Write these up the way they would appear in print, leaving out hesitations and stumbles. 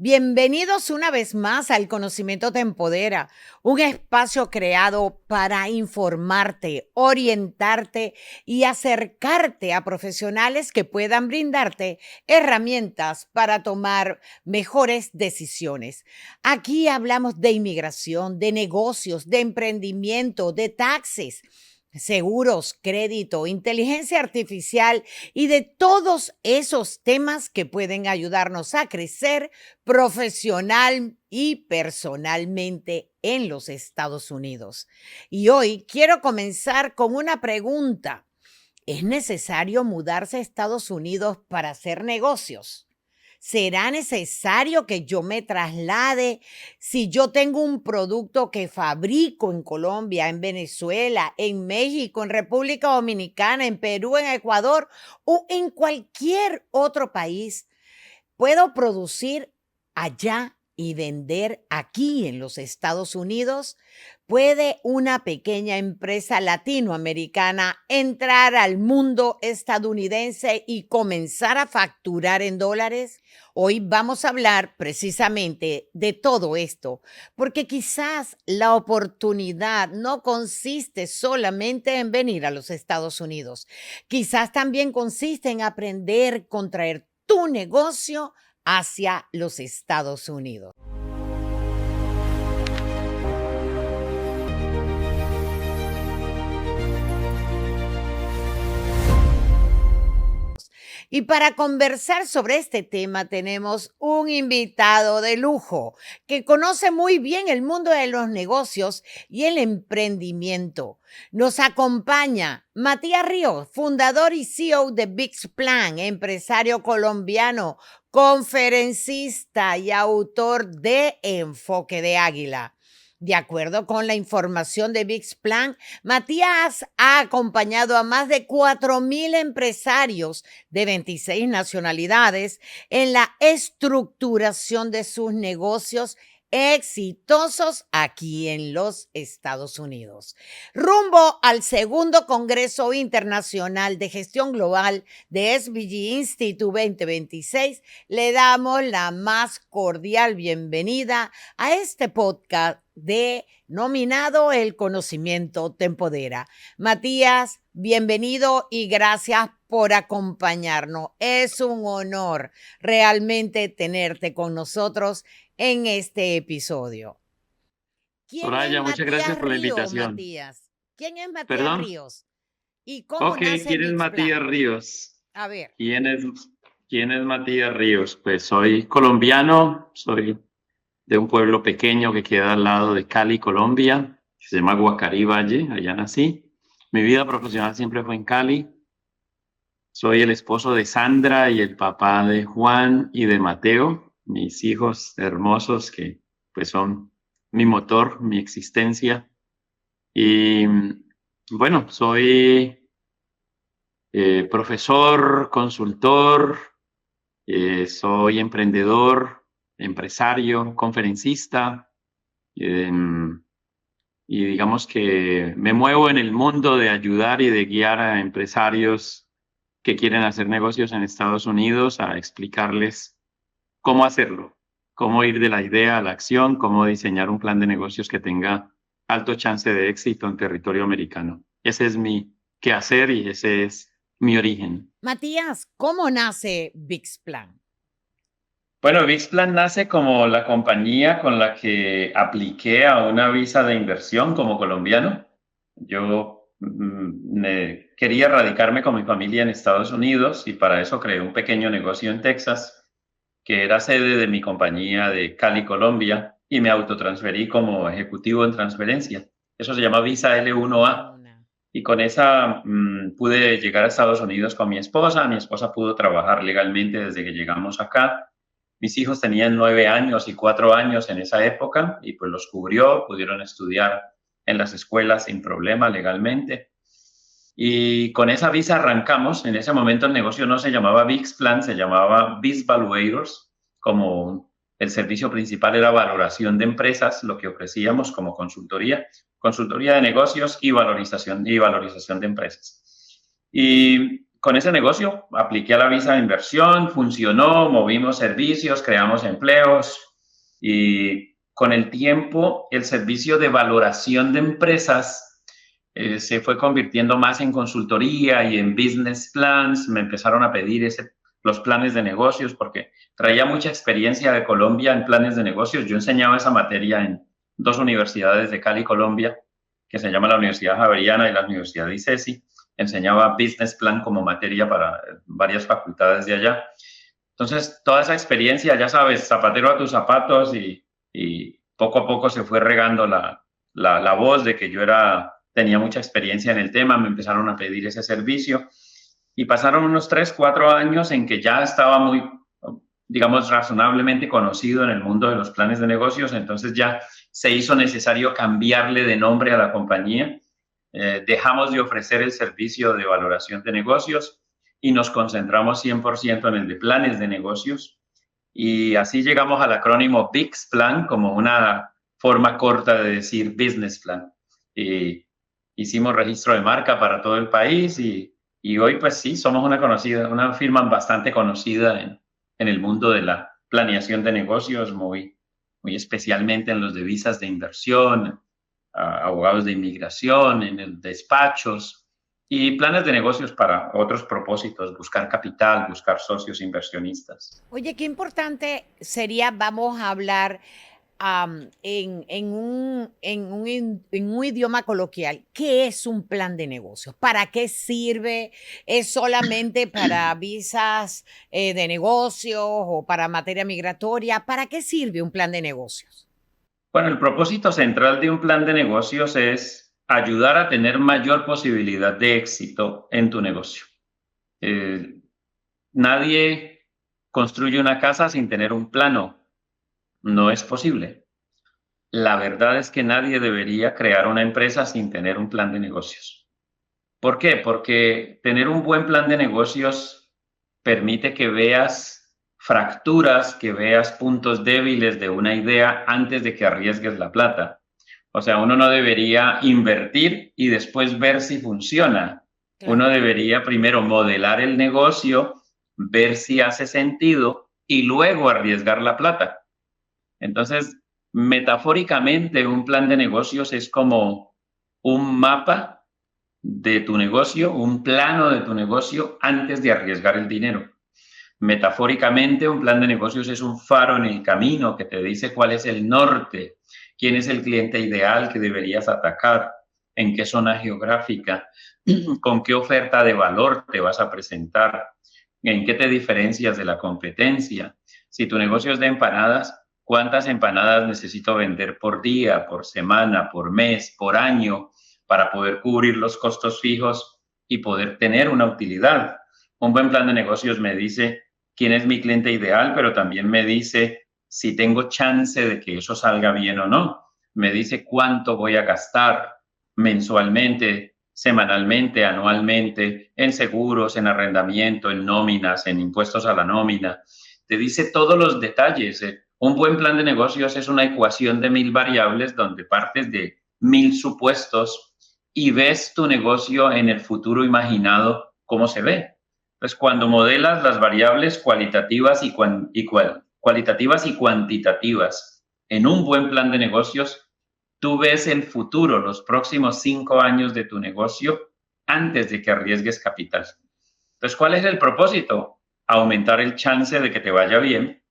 Bienvenidos una vez más al Conocimiento Te Empodera, un espacio creado para informarte, orientarte y acercarte a profesionales que puedan brindarte herramientas para tomar mejores decisiones. Aquí hablamos de inmigración, de negocios, de emprendimiento, de taxes, seguros, crédito, inteligencia artificial y de todos esos temas que pueden ayudarnos a crecer profesional y personalmente en los Estados Unidos. Y hoy quiero comenzar con una pregunta. ¿Es necesario mudarse a Estados Unidos para hacer negocios? ¿Será necesario que yo me traslade si yo tengo un producto que fabrico en Colombia, en Venezuela, en México, en República Dominicana, en Perú, en Ecuador o en cualquier otro país? ¿Puedo producir allá y vender aquí en los Estados Unidos? ¿Puede una pequeña empresa latinoamericana entrar al mundo estadounidense y comenzar a facturar en dólares? Hoy vamos a hablar precisamente de todo esto, porque quizás la oportunidad no consiste solamente en venir a los Estados Unidos. Quizás también consiste en aprender a traer tu negocio hacia los Estados Unidos. Y para conversar sobre este tema tenemos un invitado de lujo que conoce muy bien el mundo de los negocios y el emprendimiento. Nos acompaña Matías Ríos, fundador y CEO de VixPlan, empresario colombiano, conferencista y autor de Enfoque de Águila. De acuerdo con la información de VixPlan, Matías ha acompañado a más de 4,000 empresarios de 26 nacionalidades en la estructuración de sus negocios exitosos aquí en los Estados Unidos. Rumbo al segundo Congreso Internacional de Gestión Global de SBG Institute 2026, le damos la más cordial bienvenida a este podcast denominado El Conocimiento Te Empodera. Matías, bienvenido y gracias por acompañarnos. Es un honor realmente tenerte con nosotros en este episodio. ¿Quién es Soraya, muchas gracias Matías por la Ríos, invitación. Matías? ¿Quién es Matías ¿Perdón? Ríos? ¿Y cómo Ok, nace ¿quién es Matías VixPlan? Ríos? A ver. ¿Quién es, quién es Matías Ríos? Pues soy colombiano, soy de un pueblo pequeño que queda al lado de Cali, Colombia, que se llama Guacarí Valle, allá nací. Mi vida profesional siempre fue en Cali. Soy el esposo de Sandra y el papá de Juan y de Mateo, mis hijos hermosos que pues son mi motor, mi existencia. Y bueno, soy profesor, consultor, soy emprendedor, empresario, conferencista, eh, y digamos que me muevo en el mundo de ayudar y de guiar a empresarios que quieren hacer negocios en Estados Unidos a explicarles cómo hacerlo, cómo ir de la idea a la acción, cómo diseñar un plan de negocios que tenga alto chance de éxito en territorio americano. Ese es mi quehacer y ese es mi origen. Matías, ¿cómo nace VixPlan? Bueno, VixPlan nace como la compañía con la que apliqué a una visa de inversión como colombiano. Yo quería radicarme con mi familia en Estados Unidos y para eso creé un pequeño negocio en Texas, que era sede de mi compañía de Cali, Colombia, y me autotransferí como ejecutivo en transferencia. Eso se llama visa L1A. Y con esa pude llegar a Estados Unidos con mi esposa. Mi esposa pudo trabajar legalmente desde que llegamos acá. Mis hijos tenían 9 años y 4 años en esa época y pues los cubrió, pudieron estudiar en las escuelas sin problema legalmente. Y con esa visa arrancamos. En ese momento el negocio no se llamaba VixPlan, se llamaba VisValuators, como el servicio principal era valoración de empresas, lo que ofrecíamos como consultoría de negocios y valorización de empresas. Y con ese negocio apliqué a la visa de inversión, funcionó, movimos servicios, creamos empleos y con el tiempo el servicio de valoración de empresas se fue convirtiendo más en consultoría y en business plans. Me empezaron a pedir los planes de negocios porque traía mucha experiencia de Colombia en planes de negocios. Yo enseñaba esa materia en dos universidades de Cali, Colombia, que se llama la Universidad Javeriana y la Universidad de ICESI. Enseñaba business plan como materia para varias facultades de allá. Entonces, toda esa experiencia, ya sabes, zapatero a tus zapatos y poco a poco se fue regando la voz de que yo tenía mucha experiencia en el tema, me empezaron a pedir ese servicio y pasaron unos 3, 4 años en que ya estaba muy, digamos, razonablemente conocido en el mundo de los planes de negocios, entonces ya se hizo necesario cambiarle de nombre a la compañía. Dejamos de ofrecer el servicio de valoración de negocios y nos concentramos 100% en el de planes de negocios. Y así llegamos al acrónimo BIX Plan, como una forma corta de decir Business Plan. Y hicimos registro de marca para todo el país y hoy pues sí, somos una firma bastante conocida en el mundo de la planeación de negocios, muy especialmente en los de visas de inversión, abogados de inmigración, en el despachos y planes de negocios para otros propósitos, buscar capital, buscar socios inversionistas. Oye, qué importante sería, vamos a hablar en un idioma coloquial, ¿qué es un plan de negocios? ¿Para qué sirve? ¿Es solamente para visas de negocios o para materia migratoria? ¿Para qué sirve un plan de negocios? Bueno, el propósito central de un plan de negocios es ayudar a tener mayor posibilidad de éxito en tu negocio. Nadie construye una casa sin tener un plano. No es posible. La verdad es que nadie debería crear una empresa sin tener un plan de negocios. ¿Por qué? Porque tener un buen plan de negocios permite que veas fracturas, que veas puntos débiles de una idea antes de que arriesgues la plata. O sea, uno no debería invertir y después ver si funciona. Claro. Uno debería primero modelar el negocio, ver si hace sentido y luego arriesgar la plata. Entonces, metafóricamente, un plan de negocios es como un mapa de tu negocio, un plano de tu negocio antes de arriesgar el dinero. Metafóricamente, un plan de negocios es un faro en el camino que te dice cuál es el norte, quién es el cliente ideal que deberías atacar, en qué zona geográfica, con qué oferta de valor te vas a presentar, en qué te diferencias de la competencia. Si tu negocio es de empanadas, ¿cuántas empanadas necesito vender por día, por semana, por mes, por año, para poder cubrir los costos fijos y poder tener una utilidad? Un buen plan de negocios me dice quién es mi cliente ideal, pero también me dice si tengo chance de que eso salga bien o no. Me dice cuánto voy a gastar mensualmente, semanalmente, anualmente, en seguros, en arrendamiento, en nóminas, en impuestos a la nómina. Te dice todos los detalles. Un buen plan de negocios es una ecuación de 1000 variables donde partes de 1000 supuestos y ves tu negocio en el futuro imaginado cómo se ve. Entonces, cuando modelas las variables cualitativas y cuantitativas en un buen plan de negocios, tú ves el futuro, los próximos 5 años de tu negocio antes de que arriesgues capital. Entonces, ¿cuál es el propósito? Aumentar el chance de que te vaya bien,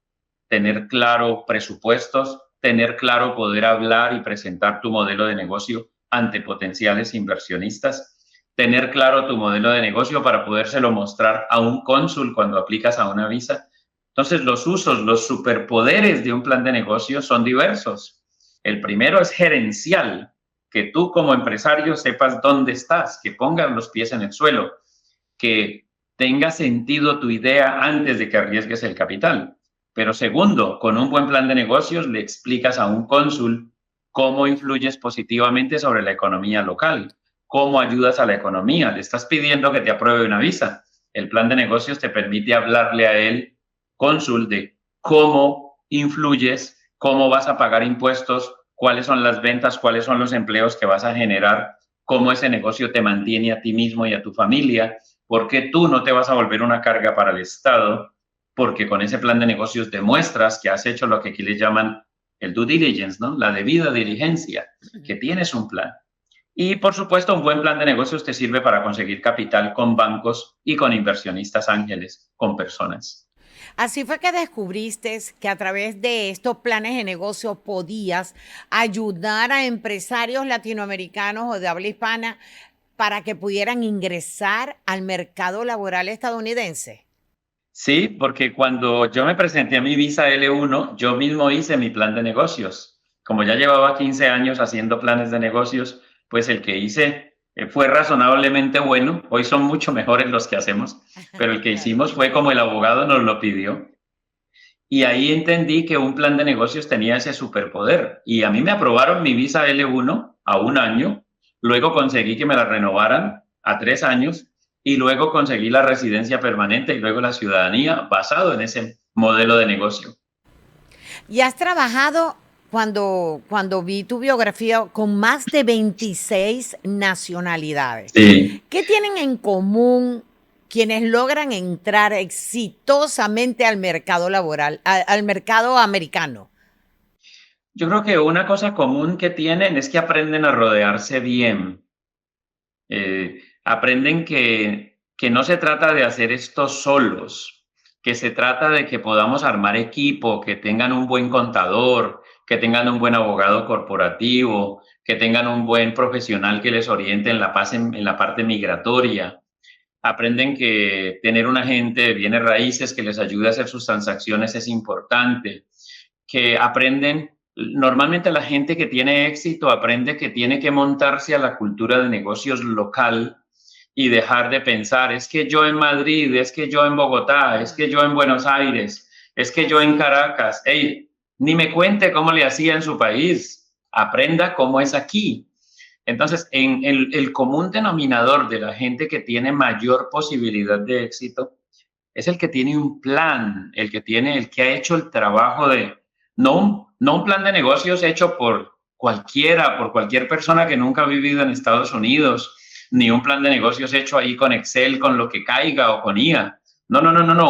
tener claro presupuestos, tener claro poder hablar y presentar tu modelo de negocio ante potenciales inversionistas, tener claro tu modelo de negocio para podérselo mostrar a un cónsul cuando aplicas a una visa. Entonces, los usos, los superpoderes de un plan de negocio son diversos. El primero es gerencial, que tú como empresario sepas dónde estás, que pongas los pies en el suelo, que tenga sentido tu idea antes de que arriesgues el capital. Pero segundo, con un buen plan de negocios le explicas a un cónsul cómo influyes positivamente sobre la economía local, cómo ayudas a la economía. Le estás pidiendo que te apruebe una visa. El plan de negocios te permite hablarle a él, cónsul, de cómo influyes, cómo vas a pagar impuestos, cuáles son las ventas, cuáles son los empleos que vas a generar, cómo ese negocio te mantiene a ti mismo y a tu familia, ¿Por qué tú no te vas a volver una carga para el Estado? Porque con ese plan de negocios demuestras que has hecho lo que aquí le llaman el due diligence, ¿no? La debida diligencia, que tienes un plan. Y por supuesto, un buen plan de negocios te sirve para conseguir capital con bancos y con inversionistas ángeles, con personas. Así fue que descubriste que a través de estos planes de negocio podías ayudar a empresarios latinoamericanos o de habla hispana para que pudieran ingresar al mercado laboral estadounidense. Sí, porque cuando yo me presenté a mi visa L1, yo mismo hice mi plan de negocios. Como ya llevaba 15 años haciendo planes de negocios, pues el que hice fue razonablemente bueno. Hoy son mucho mejores los que hacemos, pero el que Claro. hicimos fue como el abogado nos lo pidió. Y ahí entendí que un plan de negocios tenía ese superpoder. Y a mí me aprobaron mi visa L1 a 1 año, luego conseguí que me la renovaran a 3 años y luego conseguí la residencia permanente y luego la ciudadanía basado en ese modelo de negocio. Y has trabajado, cuando vi tu biografía, con más de 26 nacionalidades. Sí, ¿Qué tienen en común quienes logran entrar exitosamente al mercado laboral, al mercado americano? yo creo que una cosa común que tienen es que aprenden a rodearse bien. Aprenden que no se trata de hacer esto solos, que se trata de que podamos armar equipo, que tengan un buen contador, que tengan un buen abogado corporativo, que tengan un buen profesional que les oriente en la parte migratoria. Aprenden que tener un agente de bienes raíces que les ayude a hacer sus transacciones es importante, que aprenden, normalmente la gente que tiene éxito aprende que tiene que montarse a la cultura de negocios local y dejar de pensar, es que yo en Madrid, es que yo en Bogotá, es que yo en Buenos Aires, es que yo en Así es. Caracas, hey, ni me cuente cómo le hacía en su país, aprenda cómo es aquí. Entonces, en el común denominador de la gente que tiene mayor posibilidad de éxito es el que tiene un plan, el que ha hecho el trabajo de, no un plan de negocios hecho por cualquiera, por cualquier persona que nunca ha vivido en Estados Unidos, ni un plan de negocios hecho ahí con Excel, con lo que caiga o con IA. No,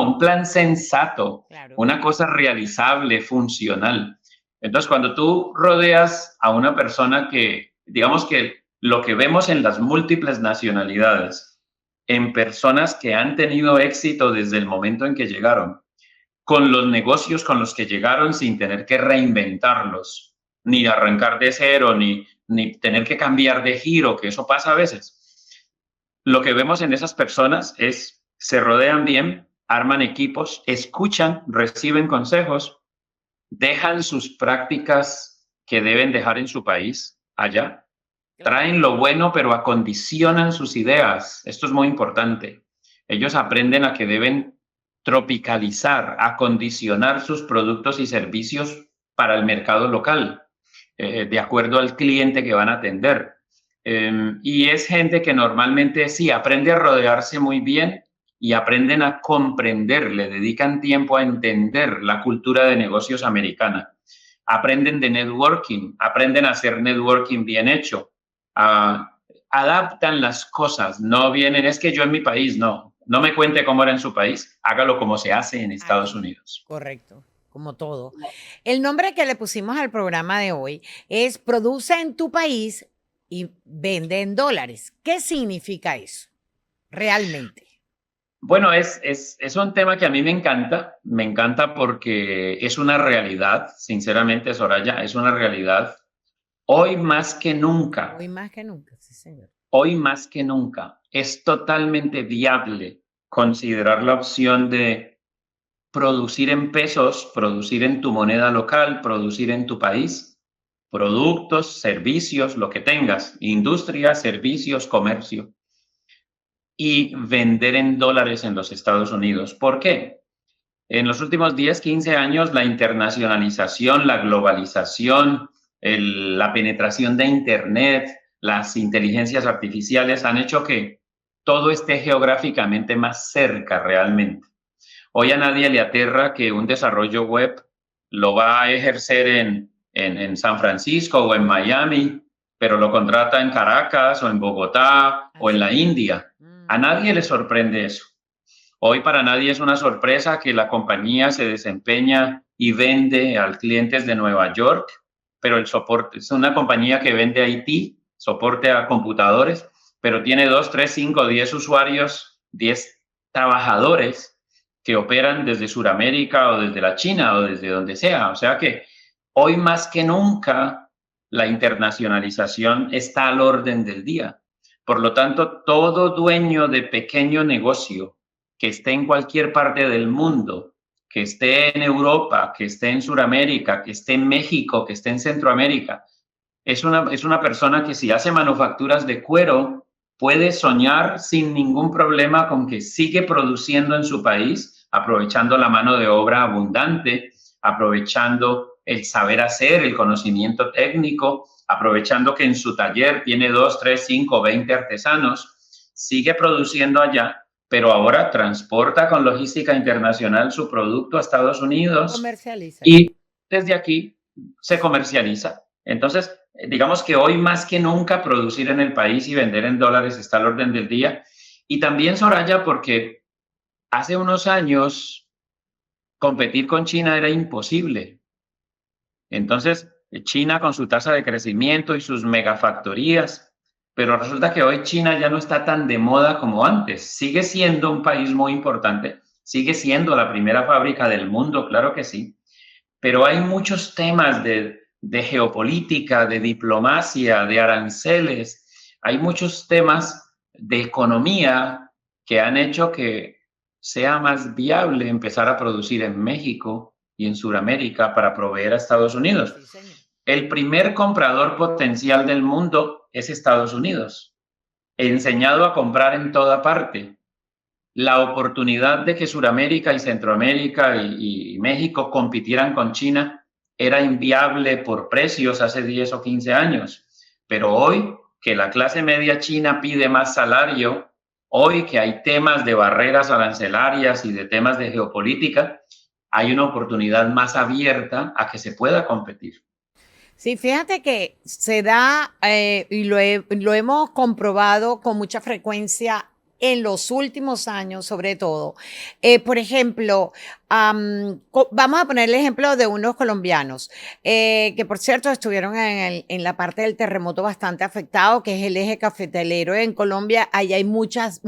un plan sensato, Claro. una cosa realizable, funcional. Entonces, cuando tú rodeas a una persona que, digamos que lo que vemos en las múltiples nacionalidades, en personas que han tenido éxito desde el momento en que llegaron, con los negocios con los que llegaron sin tener que reinventarlos, ni arrancar de cero, ni tener que cambiar de giro, que eso pasa a veces. Lo que vemos en esas personas es, se rodean bien, arman equipos, escuchan, reciben consejos, dejan sus prácticas que deben dejar en su país allá, Claro. traen lo bueno, pero acondicionan sus ideas. Esto es muy importante. Ellos aprenden a que deben tropicalizar, acondicionar sus productos y servicios para el mercado local, de acuerdo al cliente que van a atender. Y es gente que normalmente sí aprende a rodearse muy bien y aprenden a comprender, le dedican tiempo a entender la cultura de negocios americana. Aprenden de networking, aprenden a hacer networking bien hecho, adaptan las cosas, no vienen, es que yo en mi país, no me cuente cómo era en su país, hágalo como se hace en Estados Aquí, Unidos. correcto, como todo. El nombre que le pusimos al programa de hoy es Produce en tu país y vende en dólares. ¿Qué significa eso realmente? Bueno, es un tema que a mí me encanta porque es una realidad, sinceramente, Soraya, es una realidad. Hoy más que Hoy nunca, más que nunca, sí, señor. hoy más que nunca, es totalmente viable considerar la opción de producir en pesos, producir en tu moneda local, producir en tu país, productos, servicios, lo que tengas, industria, servicios, comercio, y vender en dólares en los Estados Unidos. ¿Por qué? En los últimos 10, 15 años, la internacionalización, la globalización, la penetración de Internet, las inteligencias artificiales han hecho que todo esté geográficamente más cerca realmente. Hoy a nadie le aterra que un desarrollo web lo va a ejercer en San Francisco o en Miami, pero lo contrata en Caracas o en Bogotá o en Así la es. India. A nadie le sorprende eso. Hoy para nadie es una sorpresa que la compañía se desempeña y vende a clientes de Nueva York, pero el soporte es una compañía que vende IT, soporte a computadores, pero tiene 2, 3, 5, 10 usuarios, 10 trabajadores que operan desde Sudamérica o desde la China o desde donde sea. O sea que hoy más que nunca la internacionalización está al orden del día. Por lo tanto, todo dueño de pequeño negocio que esté en cualquier parte del mundo, que esté en Europa, que esté en Sudamérica, que esté en México, que esté en Centroamérica, es una persona que si hace manufacturas de cuero, puede soñar sin ningún problema con que sigue produciendo en su país, aprovechando la mano de obra abundante, aprovechando el saber hacer, el conocimiento técnico, aprovechando que en su taller tiene 2, 3, 5, 20 artesanos, sigue produciendo allá, pero ahora transporta con logística internacional su producto a Estados Unidos Comercializa aquí. y desde aquí se comercializa. Entonces, digamos que hoy más que nunca producir en el país y vender en dólares está al orden del día. Y también, Soraya, porque hace unos años competir con China era imposible. Entonces, China con su tasa de crecimiento y sus megafactorías, pero resulta que hoy China ya no está tan de moda como antes. Sigue siendo un país muy importante, sigue siendo la primera fábrica del mundo, claro que sí, pero hay muchos temas de geopolítica, de diplomacia, de aranceles, hay muchos temas de economía que han hecho que sea más viable empezar a producir en México y en Sudamérica para proveer a Estados Unidos. Sí, señor. El primer comprador potencial del mundo es Estados Unidos, enseñado a comprar en toda parte. La oportunidad de que Sudamérica y Centroamérica y México compitieran con China era inviable por precios hace 10 o 15 años. Pero hoy que la clase media china pide más salario, hoy que hay temas de barreras arancelarias y de temas de geopolítica, hay una oportunidad más abierta a que se pueda competir. Sí, fíjate que se da, y lo hemos comprobado con mucha frecuencia en los últimos años, sobre todo. Por ejemplo, vamos a poner el ejemplo de unos colombianos, que por cierto estuvieron en la parte del terremoto bastante afectado, que es el eje cafetalero en Colombia. Ahí hay muchas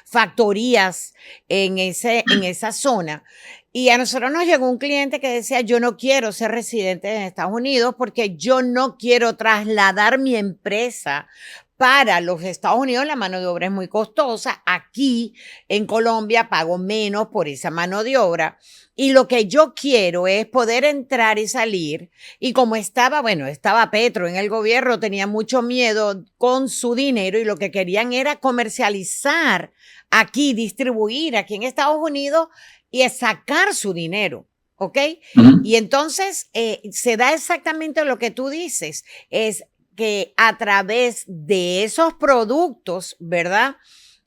factorías en esa zona. Y a nosotros nos llegó un cliente que decía, yo no quiero ser residente en Estados Unidos porque yo no quiero trasladar mi empresa para los Estados Unidos. La mano de obra es muy costosa. Aquí en Colombia pago menos por esa mano de obra. Y lo que yo quiero es poder entrar y salir. Y como estaba Petro en el gobierno, tenía mucho miedo con su dinero y lo que querían era comercializar aquí, distribuir aquí en Estados Unidos y es sacar su dinero, ¿ok? Y entonces se da exactamente lo que tú dices, es que a través de esos productos, ¿verdad?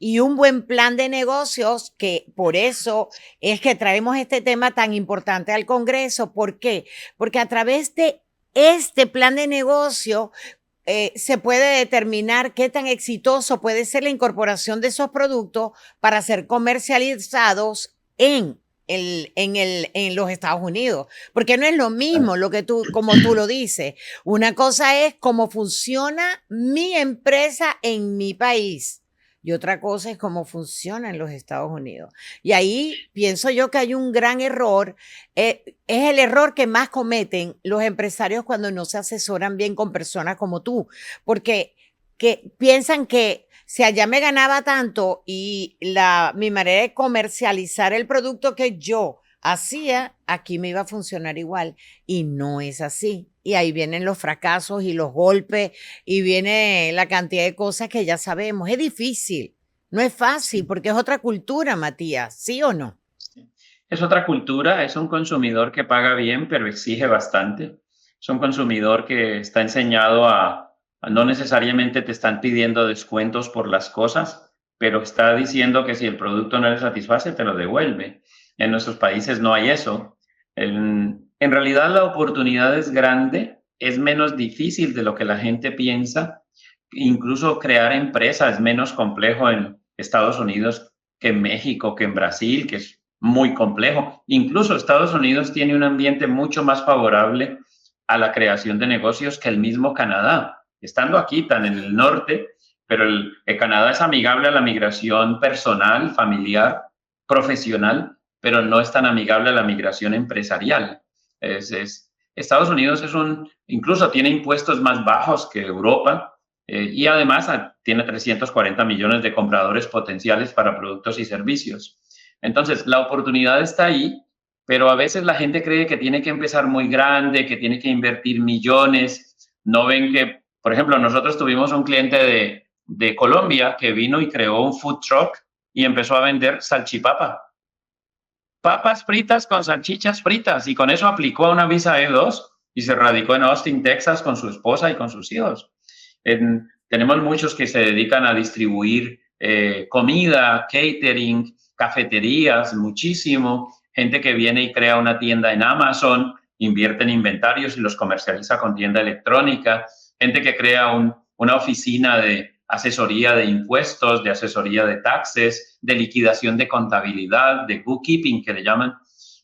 Y un buen plan de negocios, que por eso es que traemos este tema tan importante al Congreso. ¿Por qué? Porque a través de este plan de negocio se puede determinar qué tan exitoso puede ser la incorporación de esos productos para ser comercializados en los Estados Unidos, porque no es lo mismo como tú lo dices. Una cosa es cómo funciona mi empresa en mi país y otra cosa es cómo funciona en los Estados Unidos. Y ahí pienso yo que hay un gran error. Es el error que más cometen los empresarios cuando no se asesoran bien con personas como tú, porque piensan que si allá me ganaba tanto y mi manera de comercializar el producto que yo hacía, aquí me iba a funcionar igual. Y no es así. Y ahí vienen los fracasos y los golpes y viene la cantidad de cosas que ya sabemos. Es difícil, no es fácil porque es otra cultura, Matías, ¿sí o no? Es otra cultura, es un consumidor que paga bien, pero exige bastante. Es un consumidor que está enseñado a no necesariamente te están pidiendo descuentos por las cosas, pero está diciendo que si el producto no le satisface, te lo devuelve. En nuestros países no hay eso. En realidad la oportunidad es grande, es menos difícil de lo que la gente piensa. Incluso crear empresas es menos complejo Estados Unidos que en México, que en Brasil, que es muy complejo. Incluso Estados Unidos tiene un ambiente mucho más favorable a la creación de negocios que el mismo Canadá. Estando aquí tan en el norte, pero el Canadá es amigable a la migración personal, familiar, profesional, pero no es tan amigable a la migración empresarial. Estados Unidos incluso tiene impuestos más bajos que Europa, y además tiene 340 millones de compradores potenciales para productos y servicios. Entonces, la oportunidad está ahí, pero a veces la gente cree que tiene que empezar muy grande, que tiene que invertir millones. No ven que, por ejemplo, nosotros tuvimos un cliente de Colombia que vino y creó un food truck y empezó a vender salchipapa. Papas fritas con salchichas fritas, y con eso aplicó a una visa E2 y se radicó en Austin, Texas, con su esposa y con sus hijos. Tenemos muchos que se dedican a distribuir comida, catering, cafeterías, muchísimo. Gente que viene y crea una tienda en Amazon, invierte en inventarios y los comercializa con tienda electrónica. Gente que crea una oficina de asesoría de impuestos, de asesoría de taxes, de liquidación de contabilidad, de bookkeeping que le llaman,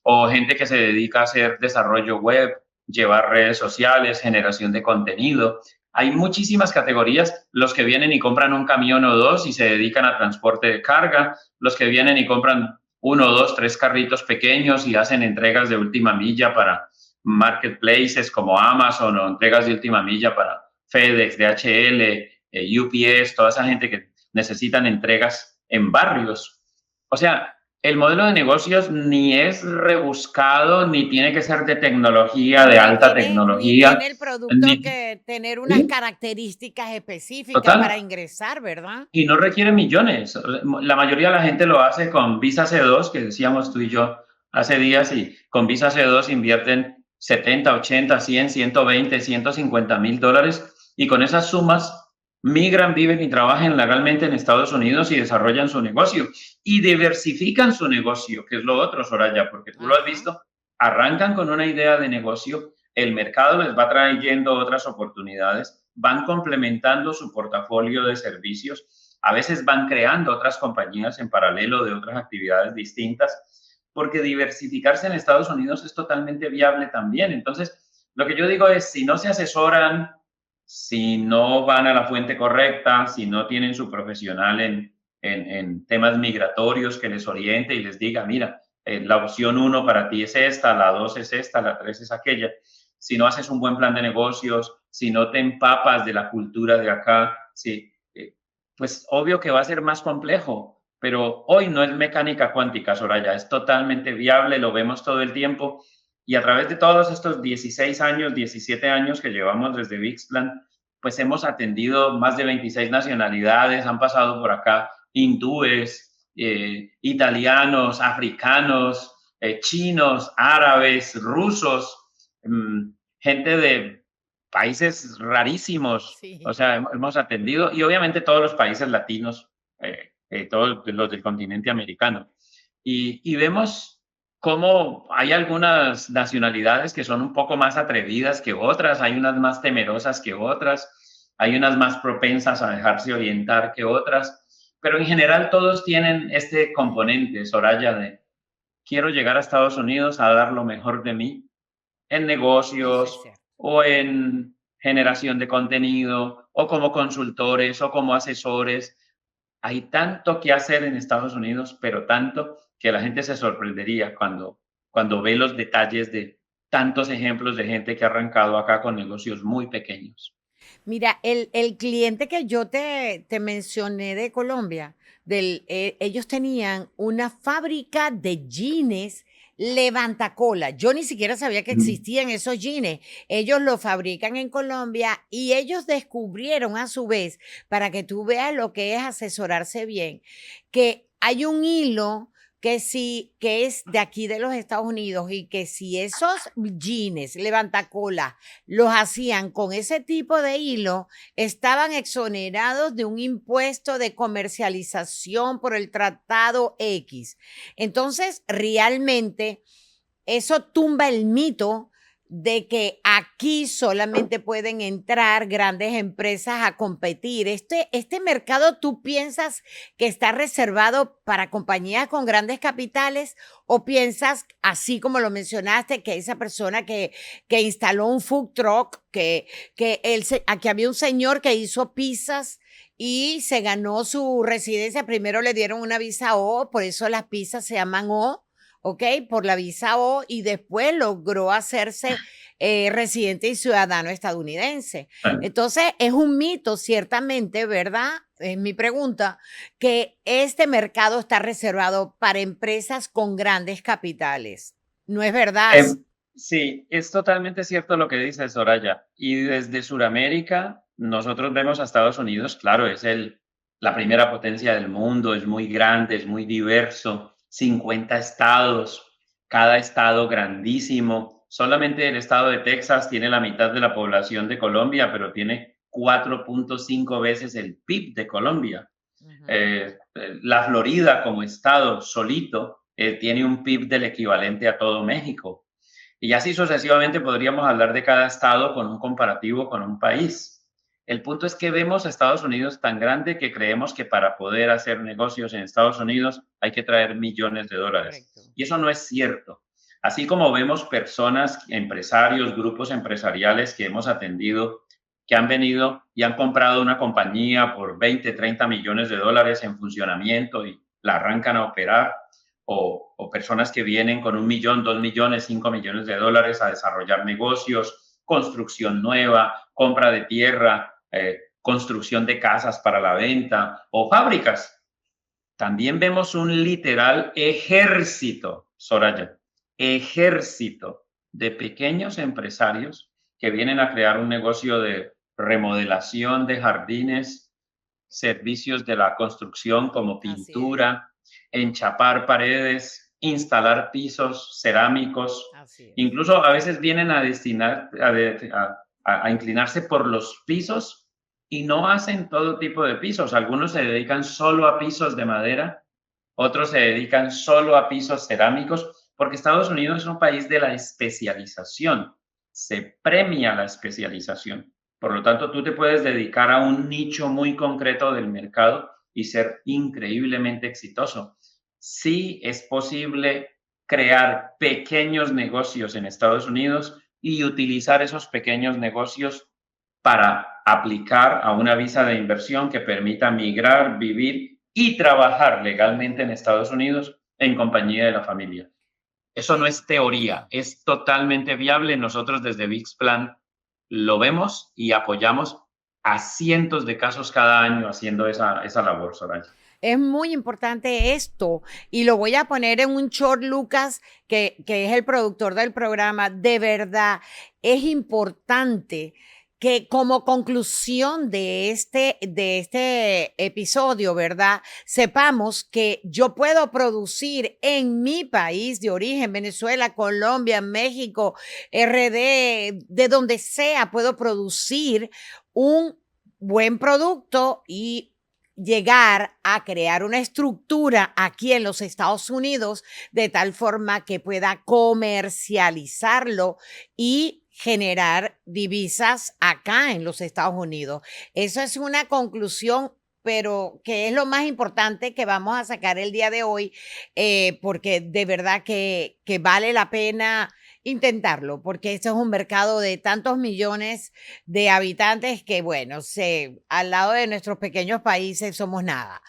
o gente que se dedica a hacer desarrollo web, llevar redes sociales, generación de contenido. Hay muchísimas categorías, los que vienen y compran un camión o dos y se dedican a transporte de carga, los que vienen y compran uno, dos, tres carritos pequeños y hacen entregas de última milla para marketplaces como Amazon, o entregas de última milla para FedEx, DHL, UPS, toda esa gente que necesitan entregas en barrios. O sea, el modelo de negocios ni es rebuscado, ni tiene que ser de tecnología, de alta Ni tecnología, tiene el producto ni, que tener unas ¿sí? características específicas para Total, ingresar, ¿verdad? y no requiere millones. La mayoría de la gente lo hace con Visa C2, que decíamos tú y yo hace días, y con Visa C2 invierten 70, 80, 100, 120, 150.000 dólares, y con esas sumas migran, viven y trabajan legalmente en Estados Unidos y desarrollan su negocio y diversifican su negocio, que es lo otro, Soraya, porque tú lo has Ajá. visto, arrancan con una idea de negocio, el mercado les va trayendo otras oportunidades, van complementando su portafolio de servicios, a veces van creando otras compañías en paralelo de otras actividades distintas, porque diversificarse en Estados Unidos es totalmente viable también. Entonces, lo que yo digo es, si no se asesoran, si no van a la fuente correcta, si no tienen su profesional en temas migratorios que les oriente y les diga, mira, la opción 1 para ti es esta, la 2 es esta, la 3 es aquella. Si no haces un buen plan de negocios, si no te empapas de la cultura de acá, sí, pues obvio que va a ser más complejo, pero hoy no es mecánica cuántica, Soraya, es totalmente viable, lo vemos todo el tiempo, y a través de todos estos 16 años, 17 años que llevamos desde VIXPLAN, pues hemos atendido más de 26 nacionalidades, han pasado por acá hindúes, italianos, africanos, chinos, árabes, rusos, gente de países rarísimos. O Sí. sea, hemos atendido, y obviamente todos los países latinos, todos los del continente americano. Y vemos cómo hay algunas nacionalidades que son un poco más atrevidas que otras, hay unas más temerosas que otras, hay unas más propensas a dejarse orientar que otras, pero en general todos tienen este componente, Soraya, de quiero llegar a Estados Unidos a dar lo mejor de mí en Eso es negocios cierto. o en generación de contenido o como consultores o como asesores. Hay tanto que hacer en Estados Unidos, pero tanto que la gente se sorprendería cuando ve los detalles de tantos ejemplos de gente que ha arrancado acá con negocios muy pequeños. Mira, el cliente que yo te mencioné de Colombia, ellos tenían una fábrica de jeans levantacola. Yo ni siquiera sabía que Mm. existían esos jeans. Ellos lo fabrican en Colombia y ellos descubrieron a su vez, para que tú veas lo que es asesorarse bien, que hay un hilo que es de aquí de los Estados Unidos, y que si esos jeans levantacola los hacían con ese tipo de hilo, estaban exonerados de un impuesto de comercialización por el Tratado X. Entonces, realmente, eso tumba el mito de que aquí solamente pueden entrar grandes empresas a competir. Este mercado, ¿tú piensas que está reservado para compañías con grandes capitales o piensas, así como lo mencionaste, que esa persona que instaló un food truck, aquí había un señor que hizo pizzas y se ganó su residencia? Primero le dieron una visa O, por eso las pizzas se llaman O, ¿ok? Por la visa O, y después logró hacerse residente y ciudadano estadounidense. Entonces, es un mito, ciertamente, ¿verdad? Es mi pregunta, que este mercado está reservado para empresas con grandes capitales. ¿No es verdad? Sí, es totalmente cierto lo que dice Soraya. Y desde Sudamérica, nosotros vemos a Estados Unidos, claro, es la primera potencia del mundo, es muy grande, es muy diverso, 50 estados, cada estado grandísimo. Solamente el estado de Texas tiene la mitad de la población de Colombia, pero tiene 4.5 veces el PIB de Colombia. La Florida como estado solito tiene un PIB del equivalente a todo México. Y así sucesivamente podríamos hablar de cada estado con un comparativo con un país. El punto es que vemos a Estados Unidos tan grande que creemos que para poder hacer negocios en Estados Unidos hay que traer millones de dólares. Correcto. Y eso no es cierto. Así como vemos personas, empresarios, grupos empresariales que hemos atendido, que han venido y han comprado una compañía por 20, 30 millones de dólares en funcionamiento y la arrancan a operar, o personas que vienen con 1 millón, 2 millones, 5 millones de dólares a desarrollar negocios, construcción nueva, compra de tierra, construcción de casas para la venta o fábricas. También vemos un literal ejército, Soraya, ejército de pequeños empresarios que vienen a crear un negocio de remodelación de jardines, servicios de la construcción como pintura, enchapar paredes, instalar pisos cerámicos. Incluso a veces vienen a inclinarse por los pisos y no hacen todo tipo de pisos. Algunos se dedican solo a pisos de madera, otros se dedican solo a pisos cerámicos, porque Estados Unidos es un país de la especialización. Se premia la especialización. Por lo tanto, tú te puedes dedicar a un nicho muy concreto del mercado y ser increíblemente exitoso. Sí es posible crear pequeños negocios en Estados Unidos y utilizar esos pequeños negocios para aplicar a una visa de inversión que permita migrar, vivir y trabajar legalmente en Estados Unidos en compañía de la familia. Eso no es teoría, es totalmente viable. Nosotros desde VIXPlan lo vemos y apoyamos a cientos de casos cada año haciendo esa labor, Soraya. Es muy importante esto y lo voy a poner en un short, Lucas, que es el productor del programa. De verdad, es importante que como conclusión de este episodio, ¿verdad? Sepamos que yo puedo producir en mi país de origen, Venezuela, Colombia, México, RD, de donde sea, puedo producir un buen producto y llegar a crear una estructura aquí en los Estados Unidos de tal forma que pueda comercializarlo y generar divisas acá en los Estados Unidos. Eso es una conclusión, pero que es lo más importante que vamos a sacar el día de hoy, porque de verdad que vale la pena intentarlo, porque este es un mercado de tantos millones de habitantes que, bueno, al lado de nuestros pequeños países somos nada.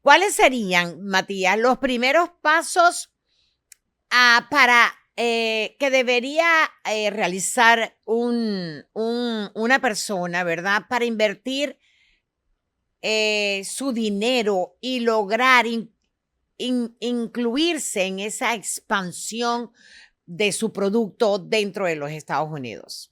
¿Cuáles serían, Matías, los primeros pasos para que debería realizar una persona, ¿verdad? Para invertir su dinero y lograr incluirse en esa expansión de su producto dentro de los Estados Unidos?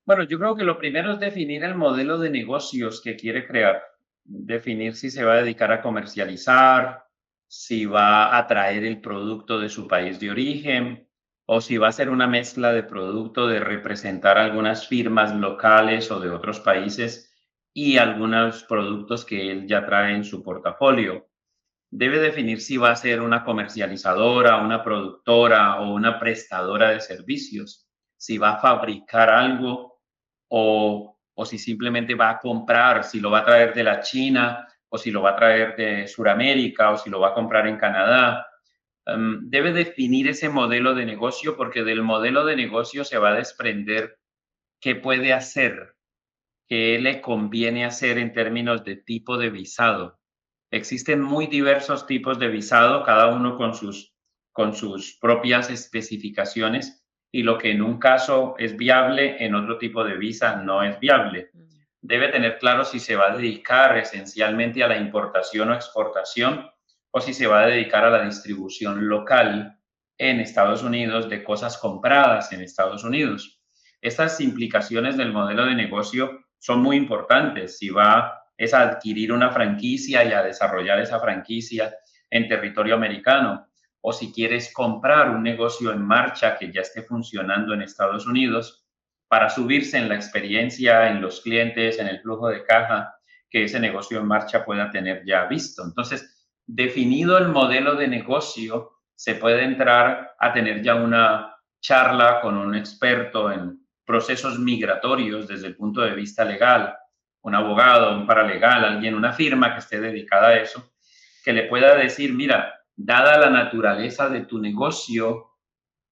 Bueno, yo creo que lo primero es definir el modelo de negocios que quiere crear, definir si se va a dedicar a comercializar, si va a traer el producto de su país de origen o si va a ser una mezcla de producto de representar algunas firmas locales o de otros países y algunos productos que él ya trae en su portafolio. Debe definir si va a ser una comercializadora, una productora o una prestadora de servicios. si va a fabricar algo o si simplemente va a comprar, si lo va a traer de la China o si lo va a traer de Sudamérica o si lo va a comprar en Canadá. Debe definir ese modelo de negocio porque del modelo de negocio se va a desprender qué puede hacer, qué le conviene hacer en términos de tipo de visado. Existen muy diversos tipos de visado, cada uno con sus propias especificaciones y lo que en un caso es viable, en otro tipo de visa no es viable. Mm. Debe tener claro si se va a dedicar esencialmente a la importación o exportación o si se va a dedicar a la distribución local en Estados Unidos de cosas compradas en Estados Unidos. Estas implicaciones del modelo de negocio son muy importantes. Si va es a adquirir una franquicia y a desarrollar esa franquicia en territorio americano, o si quieres comprar un negocio en marcha que ya esté funcionando en Estados Unidos para subirse en la experiencia, en los clientes, en el flujo de caja que ese negocio en marcha pueda tener ya visto. Entonces, definido el modelo de negocio, se puede entrar a tener ya una charla con un experto en procesos migratorios desde el punto de vista legal, un abogado, un paralegal, alguien, una firma que esté dedicada a eso, que le pueda decir, mira, dada la naturaleza de tu negocio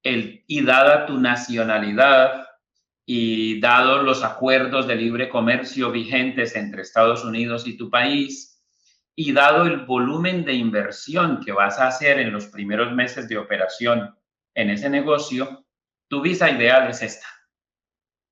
y dada tu nacionalidad y dados los acuerdos de libre comercio vigentes entre Estados Unidos y tu país, y dado el volumen de inversión que vas a hacer en los primeros meses de operación en ese negocio, tu visa ideal es esta.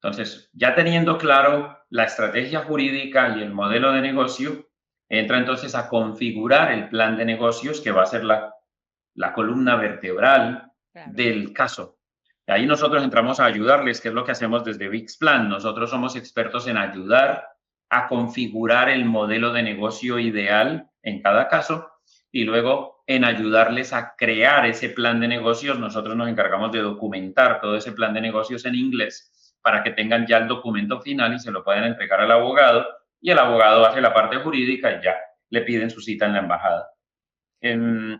Entonces, ya teniendo claro la estrategia jurídica y el modelo de negocio, entra entonces a configurar el plan de negocios que va a ser la columna vertebral Claro. del caso. Y ahí nosotros entramos a ayudarles, que es lo que hacemos desde VIXPlan. Nosotros somos expertos en ayudar a configurar el modelo de negocio ideal en cada caso y luego en ayudarles a crear ese plan de negocios. Nosotros nos encargamos de documentar todo ese plan de negocios en inglés para que tengan ya el documento final y se lo puedan entregar al abogado y el abogado hace la parte jurídica y ya le piden su cita en la embajada.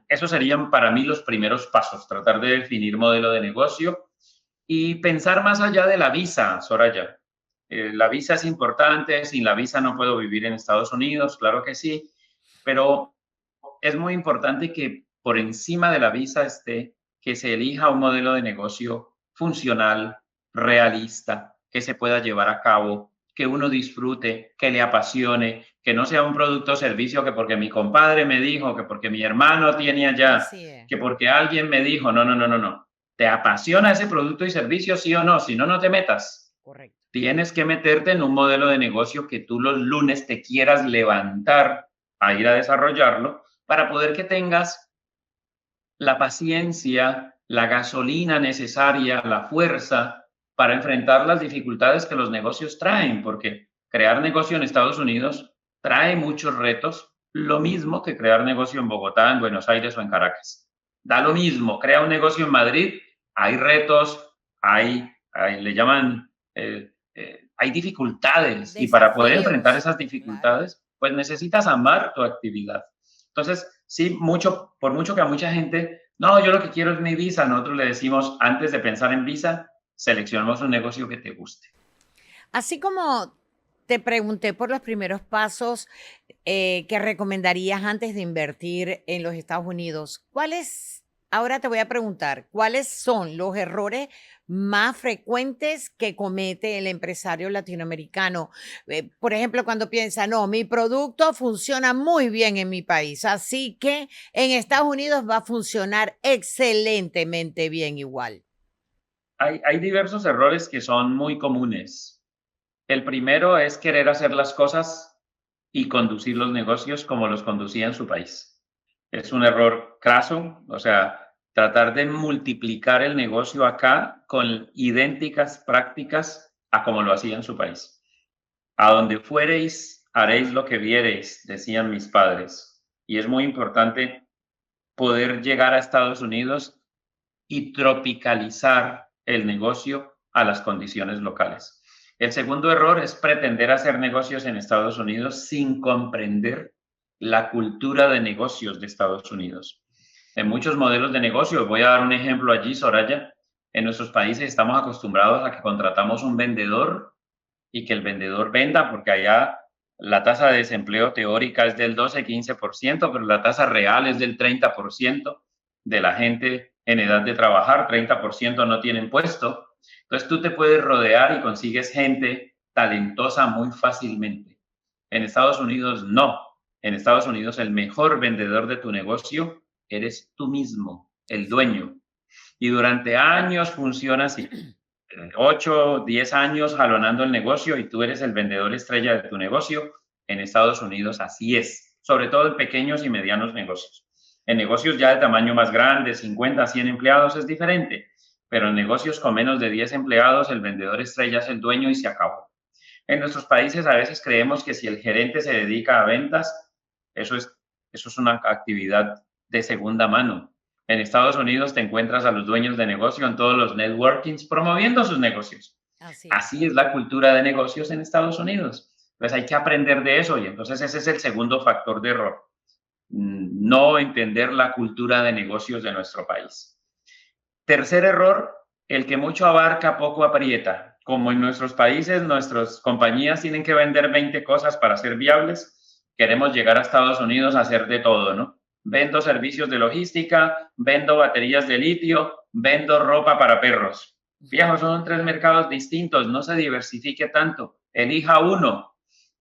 Esos serían para mí los primeros pasos, tratar de definir modelo de negocio y pensar más allá de la visa, Soraya. La visa es importante, sin la visa no puedo vivir en Estados Unidos, claro que sí, pero es muy importante que por encima de la visa esté que se elija un modelo de negocio funcional, realista, que se pueda llevar a cabo, que uno disfrute, que le apasione, que no sea un producto o servicio que porque mi compadre me dijo, que porque mi hermano tiene allá, Así es. que porque alguien me dijo, no, no, no, no, no. ¿Te apasiona ese producto y servicio, sí o no? Si no, no te metas. Correcto. Tienes que meterte en un modelo de negocio que tú los lunes te quieras levantar a ir a desarrollarlo para poder que tengas la paciencia, la gasolina necesaria, la fuerza para enfrentar las dificultades que los negocios traen, porque crear negocio en Estados Unidos trae muchos retos, lo mismo que crear negocio en Bogotá, en Buenos Aires o en Caracas. Da lo mismo, crea un negocio en Madrid, hay retos, le llaman, hay dificultades y para poder enfrentar Desafíos. esas Claro. dificultades, pues necesitas amar tu actividad. Entonces, sí, por mucho que a mucha gente, no, yo lo que quiero es mi visa, nosotros le decimos, antes de pensar en visa, seleccionemos un negocio que te guste. Así como te pregunté por los primeros pasos que recomendarías antes de invertir en los Estados Unidos, ahora te voy a preguntar, ¿cuáles son los errores más frecuentes que comete el empresario latinoamericano? Por ejemplo, cuando piensa, no, mi producto funciona muy bien en mi país, así que en Estados Unidos va a funcionar excelentemente bien igual. Hay diversos errores que son muy comunes. El primero es querer hacer las cosas y conducir los negocios como los conducía en su país. Es un error craso, o sea, tratar de multiplicar el negocio acá con idénticas prácticas a como lo hacía en su país. A donde fuereis, haréis lo que viereis, decían mis padres. Y es muy importante poder llegar a Estados Unidos y tropicalizar el negocio a las condiciones locales. El segundo error es pretender hacer negocios en Estados Unidos sin comprender la cultura de negocios de Estados Unidos. En muchos modelos de negocio, voy a dar un ejemplo allí, Soraya, En nuestros países estamos acostumbrados a que contratamos un vendedor y que el vendedor venda, porque allá la tasa de desempleo teórica es del 12-15%, pero la tasa real es del 30% de la gente en edad de trabajar, 30% no tienen puesto. Entonces tú te puedes rodear y consigues gente talentosa muy fácilmente. En Estados Unidos no. En Estados Unidos el mejor vendedor de tu negocio eres tú mismo, el dueño. Y durante años funciona así. 8, 10 años jalonando el negocio y tú eres el vendedor estrella de tu negocio. En Estados Unidos así es, sobre todo en pequeños y medianos negocios. En negocios ya de tamaño más grande, 50, 100 empleados, es diferente, pero en negocios con menos de 10 empleados, el vendedor estrella es el dueño y se acabó. En nuestros países a veces creemos que si el gerente se dedica a ventas, eso es una actividad de segunda mano. En Estados Unidos te encuentras a los dueños de negocio en todos los networkings promoviendo sus negocios. Así es la cultura de negocios en Estados Unidos. Entonces hay que aprender de eso y entonces ese es el segundo factor de error. No entender la cultura de negocios de nuestro país. Tercer error, el que mucho abarca, poco aprieta. Como en nuestros países, nuestras compañías tienen que vender 20 cosas para ser viables, queremos llegar a Estados Unidos a hacer de todo, ¿no? Vendo servicios de logística, vendo baterías de litio, vendo ropa para perros. Viejos, son 3 mercados distintos, no se diversifique tanto, elija uno.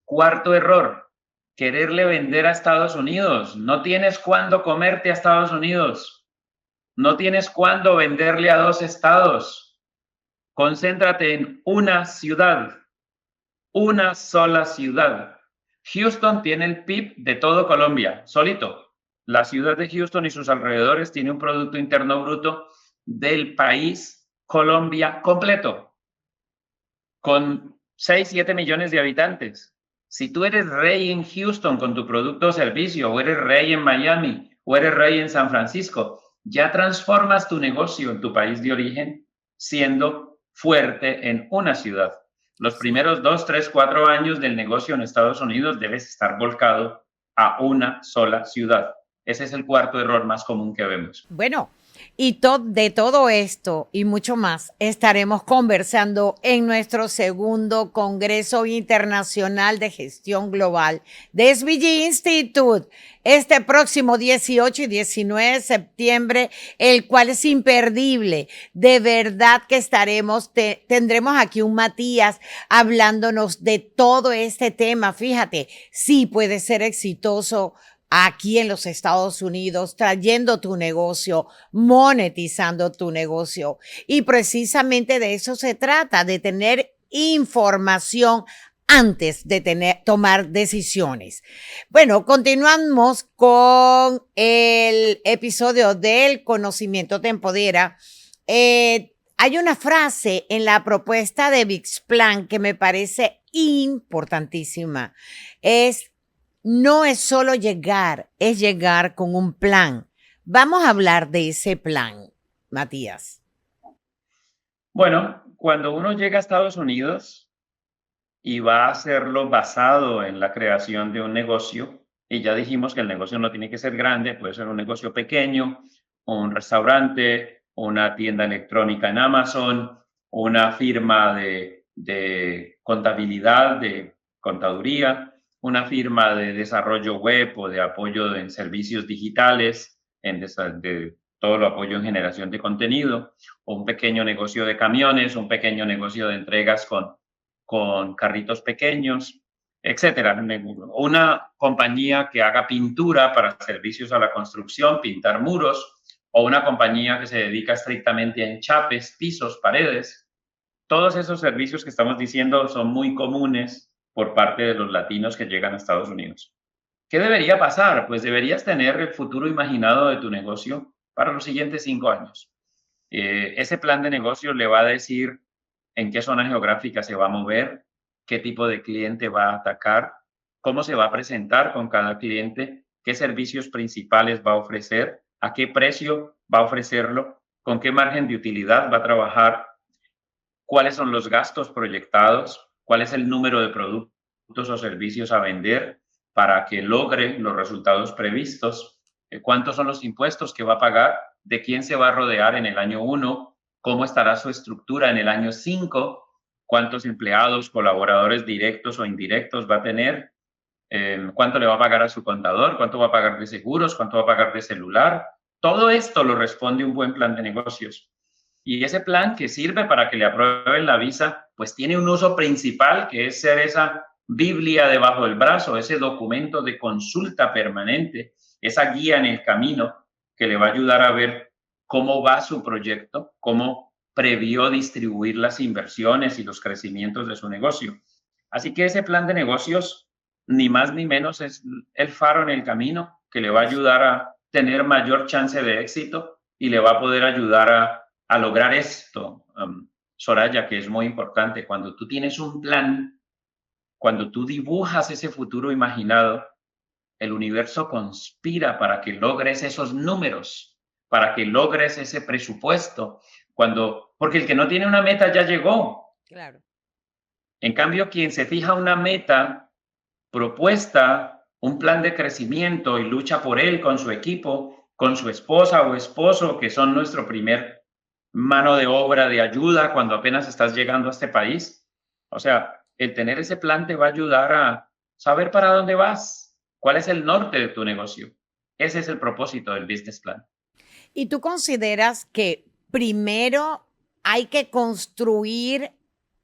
Cuarto error, quererle vender a Estados Unidos. No tienes cuándo comerte a Estados Unidos. No tienes cuándo venderle a 2 estados. Concéntrate en una ciudad, una sola ciudad. Houston tiene el PIB de todo Colombia, solito. La ciudad de Houston y sus alrededores tiene un Producto Interno Bruto del país Colombia completo, con 6, 7 millones de habitantes. Si tú eres rey en Houston con tu producto o servicio, o eres rey en Miami, o eres rey en San Francisco, ya transformas tu negocio en tu país de origen siendo fuerte en una ciudad. Los primeros 2, 3, 4 años del negocio en Estados Unidos debes estar volcado a una sola ciudad. Ese es el cuarto error más común que vemos. Bueno, y de todo esto y mucho más estaremos conversando en nuestro segundo Congreso Internacional de Gestión Global de SBG Institute este próximo 18 y 19 de septiembre, el cual es imperdible. De verdad que tendremos aquí un Matías hablándonos de todo este tema. Fíjate, sí puede ser exitoso aquí en los Estados Unidos, trayendo tu negocio, monetizando tu negocio. Y precisamente de eso se trata, de tener información antes de tomar decisiones. Bueno, continuamos con el episodio del Conocimiento Te Empodera. Hay una frase en la propuesta de Bixplan que me parece importantísima. No es solo llegar, es llegar con un plan. Vamos a hablar de ese plan, Matías. Bueno, cuando uno llega a Estados Unidos y va a hacerlo basado en la creación de un negocio, y ya dijimos que el negocio no tiene que ser grande, puede ser un negocio pequeño, un restaurante, una tienda electrónica en Amazon, una firma de contabilidad, de contaduría, una firma de desarrollo web o de apoyo en servicios digitales, de todo lo apoyo en generación de contenido, o un pequeño negocio de camiones, un pequeño negocio de entregas con carritos pequeños, etcétera. Una compañía que haga pintura para servicios a la construcción, pintar muros, o una compañía que se dedica estrictamente a enchapes, pisos, paredes. Todos esos servicios que estamos diciendo son muy comunes por parte de los latinos que llegan a Estados Unidos. ¿Qué debería pasar? Pues deberías tener el futuro imaginado de tu negocio para los siguientes 5 años. Ese plan de negocio le va a decir en qué zona geográfica se va a mover, qué tipo de cliente va a atacar, cómo se va a presentar con cada cliente, qué servicios principales va a ofrecer, a qué precio va a ofrecerlo, con qué margen de utilidad va a trabajar, cuáles son los gastos proyectados, cuál es el número de productos o servicios a vender para que logre los resultados previstos, cuántos son los impuestos que va a pagar, de quién se va a rodear en el año 1 cómo estará su estructura en el año 5, cuántos empleados, colaboradores directos o indirectos va a tener, cuánto le va a pagar a su contador, cuánto va a pagar de seguros, cuánto va a pagar de celular. Todo esto lo responde un buen plan de negocios. Y ese plan que sirve para que le aprueben la visa, pues tiene un uso principal, que es ser esa Biblia debajo del brazo, ese documento de consulta permanente, esa guía en el camino que le va a ayudar a ver cómo va su proyecto, cómo previó distribuir las inversiones y los crecimientos de su negocio. Así que ese plan de negocios, ni más ni menos, es el faro en el camino que le va a ayudar a tener mayor chance de éxito y le va a poder ayudar a lograr esto, Soraya, que es muy importante. Cuando tú tienes un plan, cuando tú dibujas ese futuro imaginado, el universo conspira para que logres esos números, para que logres ese presupuesto. Porque el que no tiene una meta ya llegó. Claro. En cambio, quien se fija una meta propuesta, un plan de crecimiento y lucha por él con su equipo, con su esposa o esposo, que son nuestro primer mano de obra de ayuda cuando apenas estás llegando a este país. O sea, el tener ese plan te va a ayudar a saber para dónde vas, cuál es el norte de tu negocio. Ese es el propósito del business plan. ¿Y tú consideras que primero hay que construir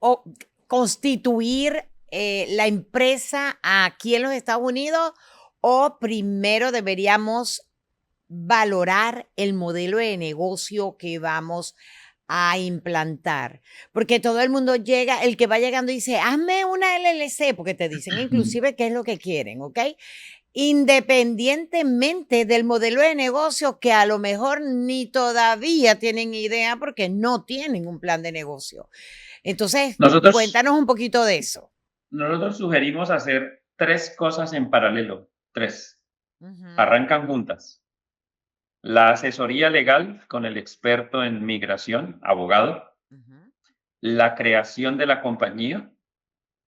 o constituir la empresa aquí en los Estados Unidos o primero deberíamos valorar el modelo de negocio que vamos a implantar? Porque todo el mundo llega, el que va llegando dice, hazme una LLC, porque te dicen inclusive qué es lo que quieren, ¿ok? Independientemente del modelo de negocio que a lo mejor ni todavía tienen idea porque no tienen un plan de negocio. Entonces, Nosotros, cuéntanos un poquito de eso. nosotros sugerimos hacer 3 cosas en paralelo. 3. Ujú, Arrancan juntas. La asesoría legal con el experto en migración, abogado, ujú. la creación de la compañía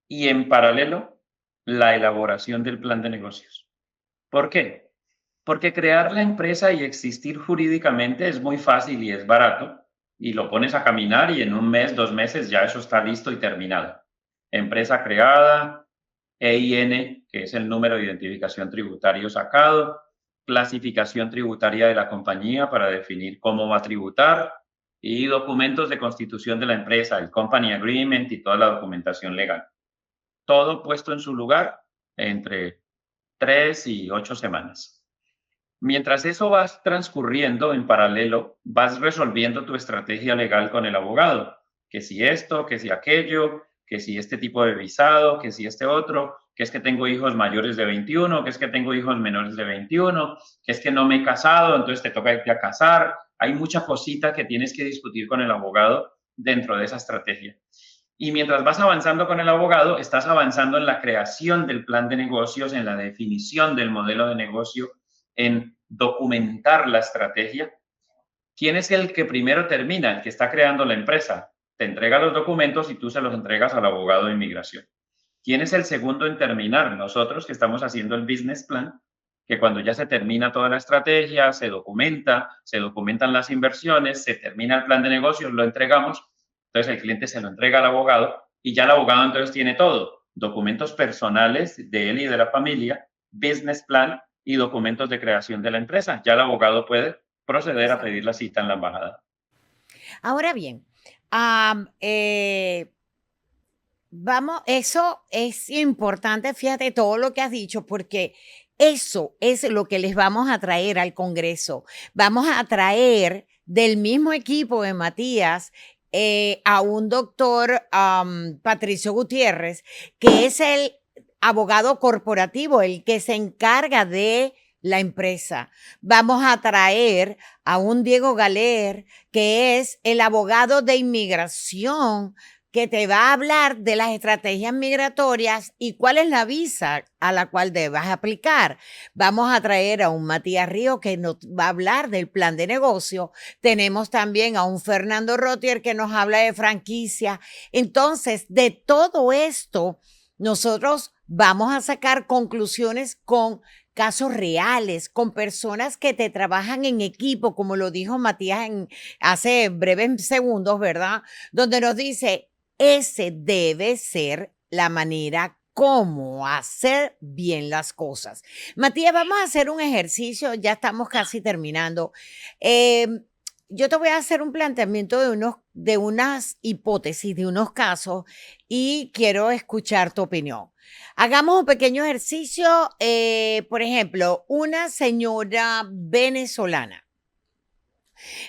y en paralelo la elaboración del plan de negocios. ¿Por qué? Porque crear la empresa y existir jurídicamente es muy fácil y es barato y lo pones a caminar y en un mes, 2 meses ya eso está listo y terminado. Empresa creada, EIN, que es el número de identificación tributario sacado, clasificación tributaria de la compañía para definir cómo va a tributar y documentos de constitución de la empresa, el company agreement y toda la documentación legal. Todo puesto en su lugar entre 3 y 8 semanas. Mientras eso vas transcurriendo en paralelo, vas resolviendo tu estrategia legal con el abogado, que si esto, que si aquello, que si este tipo de visado, que si este otro, que es que tengo hijos mayores de 21, que es que tengo hijos menores de 21, que es que no me he casado, entonces te toca irte a casar. Hay mucha cosita que tienes que discutir con el abogado dentro de esa estrategia. Y mientras vas avanzando con el abogado, estás avanzando en la creación del plan de negocios, en la definición del modelo de negocio, en documentar la estrategia. ¿Quién es el que primero termina? El que está creando la empresa. Te entrega los documentos y tú se los entregas al abogado de inmigración. ¿Quién es el segundo en terminar? Nosotros que estamos haciendo el business plan, que cuando ya se termina toda la estrategia, se documentan las inversiones, se termina el plan de negocios, lo entregamos, entonces el cliente se lo entrega al abogado y ya el abogado entonces tiene todo, documentos personales de él y de la familia, business plan y documentos de creación de la empresa. Ya el abogado puede proceder a pedir la Desarrollar. cita en la embajada. Ahora bien, am, vamos, eso es importante, fíjate todo lo que has dicho, porque eso es lo que les vamos a traer al Congreso. Vamos a traer del mismo equipo de Matías a un doctor Patricio Gutiérrez, que es el abogado corporativo, el que se encarga de la empresa. Vamos a traer a un Diego Galer, que es el abogado de inmigración que te va a hablar de las estrategias migratorias y cuál es la visa a la cual debas aplicar. Vamos a traer a un Matías Río que nos va a hablar del plan de negocio. Tenemos también a un Fernando Rotier que nos habla de franquicia. Entonces, de todo esto, nosotros vamos a sacar conclusiones con casos reales, con personas que te trabajan en equipo, como lo dijo Matías hace breves segundos, ¿verdad? Donde nos dice, ese debe ser la manera como hacer bien las cosas. Matías, vamos a hacer un ejercicio, ya estamos casi terminando. Yo te voy a hacer un planteamiento de unas hipótesis, de unos casos, y quiero escuchar tu opinión. Hagamos un pequeño ejercicio. Por ejemplo, una señora venezolana.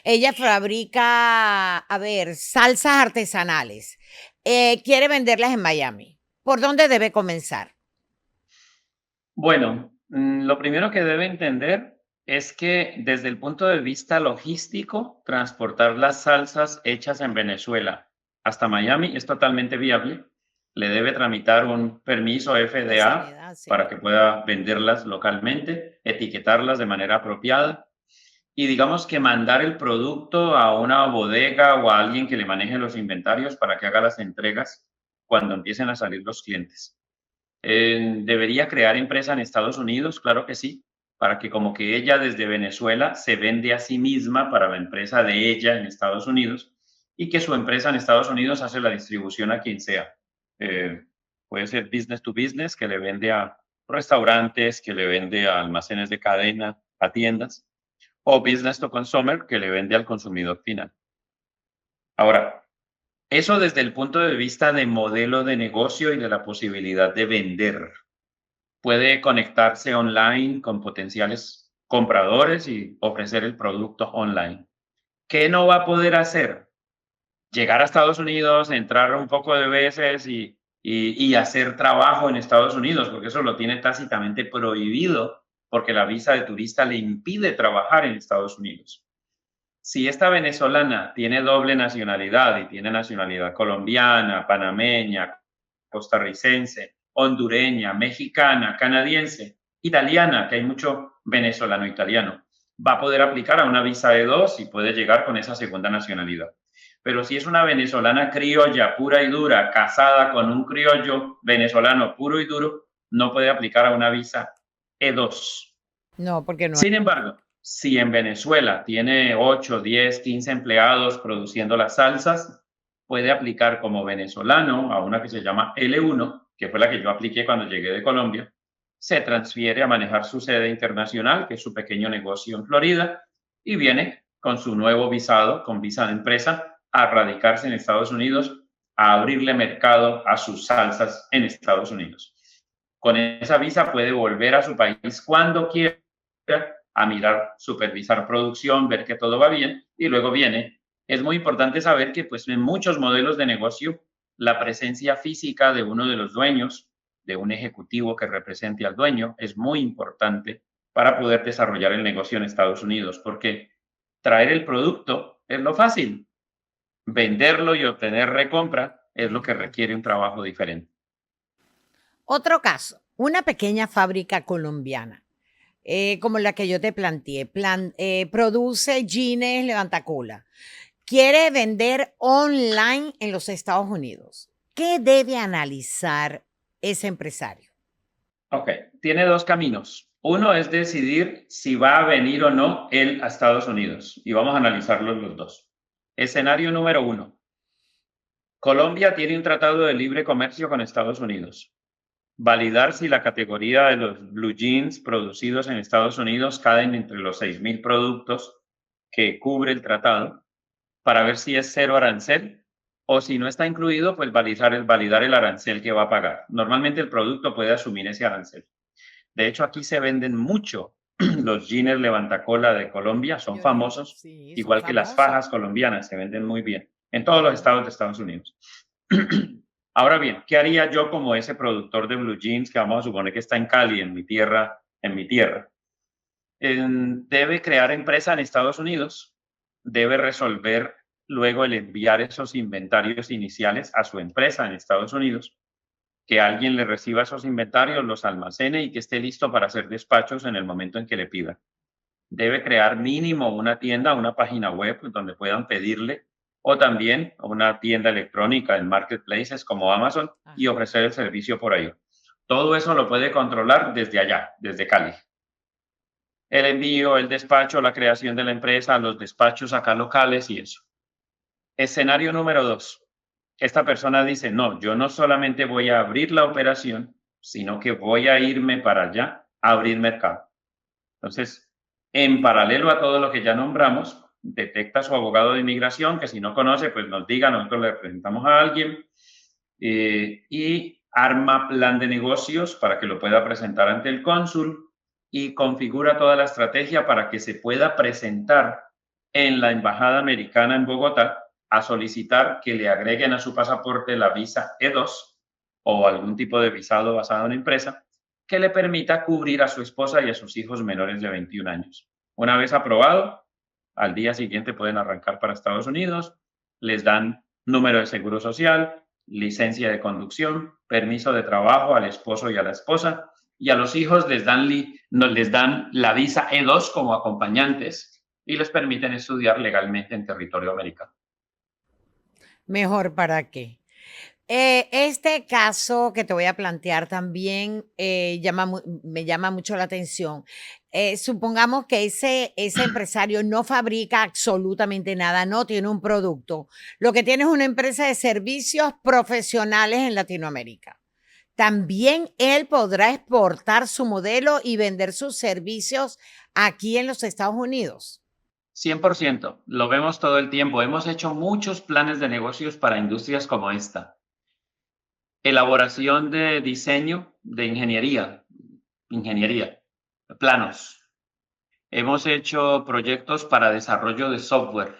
Ella fabrica, a ver, salsas artesanales. Quiere venderlas en Miami. ¿Por dónde debe comenzar? Bueno, lo primero que debe entender es que desde el punto de vista logístico, transportar las salsas hechas en Venezuela hasta Miami es totalmente viable. Le debe tramitar un permiso FDA Especialidad, sí. para que pueda venderlas localmente, etiquetarlas de manera apropiada y digamos que mandar el producto a una bodega o a alguien que le maneje los inventarios para que haga las entregas cuando empiecen a salir los clientes. ¿Debería crear empresa en Estados Unidos? Claro que sí, para que como que ella desde Venezuela se vende a sí misma para la empresa de ella en Estados Unidos y que su empresa en Estados Unidos hace la distribución a quien sea. Eh, Puede ser business to business, que le vende a restaurantes, que le vende a almacenes de cadena, a tiendas, o business to consumer, que le vende al consumidor final. Ahora, eso desde el punto de vista de modelo de negocio y de la posibilidad de vender. Puede conectarse online con potenciales compradores y ofrecer el producto online. ¿Qué no va a poder hacer? Llegar a Estados Unidos, entrar un poco de veces y hacer trabajo en Estados Unidos, porque eso lo tiene tácitamente prohibido, porque la visa de turista le impide trabajar en Estados Unidos. Si esta venezolana tiene doble nacionalidad y tiene nacionalidad colombiana, panameña, costarricense, hondureña, mexicana, canadiense, italiana, que hay mucho venezolano italiano, va a poder aplicar a una visa E2 y puede llegar con esa segunda nacionalidad. Pero si es una venezolana criolla, pura y dura, casada con un criollo venezolano puro y duro, no puede aplicar a una visa E2. No, porque no. Sin embargo, si en Venezuela tiene 8, 10, 15 empleados produciendo las salsas, puede aplicar como venezolano a una que se llama L1, que fue la que yo apliqué cuando llegué de Colombia. Se transfiere a manejar su sede internacional, que es su pequeño negocio en Florida, y viene con su nuevo visado, con visa de empresa, a radicarse en Estados Unidos, a abrirle mercado a sus salsas en Estados Unidos. Con esa visa puede volver a su país cuando quiera a mirar, supervisar producción, ver que todo va bien y luego viene. Es muy importante saber que pues en muchos modelos de negocio la presencia física de uno de los dueños, de un ejecutivo que represente al dueño, es muy importante para poder desarrollar el negocio en Estados Unidos, porque traer el producto es lo fácil, venderlo y obtener recompra es lo que requiere un trabajo diferente. Otro caso, una pequeña fábrica colombiana, como la que yo te planteé, produce jeans levantacola. Quiere vender online en los Estados Unidos. ¿Qué debe analizar ese empresario? Ok, tiene dos caminos. Uno es decidir si va a venir o no él a Estados Unidos y vamos a analizarlos los dos. Escenario número uno. Colombia tiene un tratado de libre comercio con Estados Unidos. Validar si la categoría de los blue jeans producidos en Estados Unidos caen entre los 6,000 productos que cubre el tratado para ver si es cero arancel o si no está incluido, pues validar el arancel que va a pagar. Normalmente el producto puede asumir ese arancel. De hecho, aquí se venden mucho los jeans levantacola de Colombia, son famosos, Sí, son igual que las famosos. fajas colombianas, se venden muy bien en todos los estados de Estados Unidos. Ahora bien, ¿qué haría yo como ese productor de blue jeans que vamos a suponer que está en Cali, en mi tierra, debe crear empresa en Estados Unidos, debe resolver luego el enviar esos inventarios iniciales a su empresa en Estados Unidos, que alguien le reciba esos inventarios, los almacene y que esté listo para hacer despachos en el momento en que le pida. Debe crear mínimo una tienda, una página web donde puedan pedirle o también una tienda electrónica en marketplaces como Amazon y Ajá. ofrecer el servicio por ahí. Todo eso lo puede controlar desde allá, desde Cali. el envío, el despacho, la creación de la empresa, los despachos acá locales y eso. Escenario número 2. Esta persona dice, no, yo no solamente voy a abrir la operación, sino que voy a irme para allá a abrir mercado. Entonces, en paralelo a todo lo que ya nombramos, detecta a su abogado de inmigración, que si no conoce, pues nos diga, nosotros le presentamos a alguien, y arma plan de negocios para que lo pueda presentar ante el cónsul y configura toda la estrategia para que se pueda presentar en la embajada americana en Bogotá a solicitar que le agreguen a su pasaporte la visa E2 o algún tipo de visado basado en empresa que le permita cubrir a su esposa y a sus hijos menores de 21 años. Una vez aprobado, al día siguiente pueden arrancar para Estados Unidos, les dan número de seguro social, licencia de conducción, permiso de trabajo al esposo y a la esposa, y a los hijos les dan la visa E2 como acompañantes y les permiten estudiar legalmente en territorio americano. Mejor para qué. Este caso que te voy a plantear también me llama mucho la atención. Supongamos que ese empresario no fabrica absolutamente nada, no tiene un producto. Lo que tiene es una empresa de servicios profesionales en Latinoamérica. También él podrá exportar su modelo y vender sus servicios aquí en los Estados Unidos. 100%, lo vemos todo el tiempo. Hemos hecho muchos planes de negocios para industrias como esta. Elaboración de diseño de ingeniería, planos. Hemos hecho proyectos para desarrollo de software.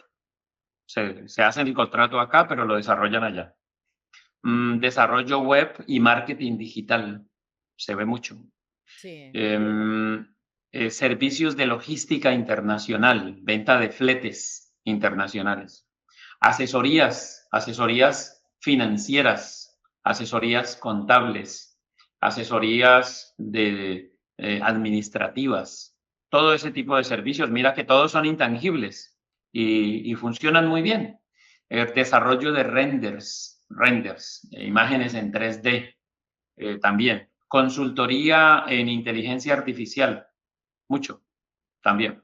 Se hace el contrato acá, pero lo desarrollan allá. Desarrollo web y marketing digital. Se ve mucho. Sí. Servicios de logística internacional, venta de fletes internacionales. Asesorías financieras, asesorías contables, asesorías administrativas, todo ese tipo de servicios. Mira que todos son intangibles y funcionan muy bien. Desarrollo de renders, imágenes en 3D también. Consultoría en inteligencia artificial, mucho también.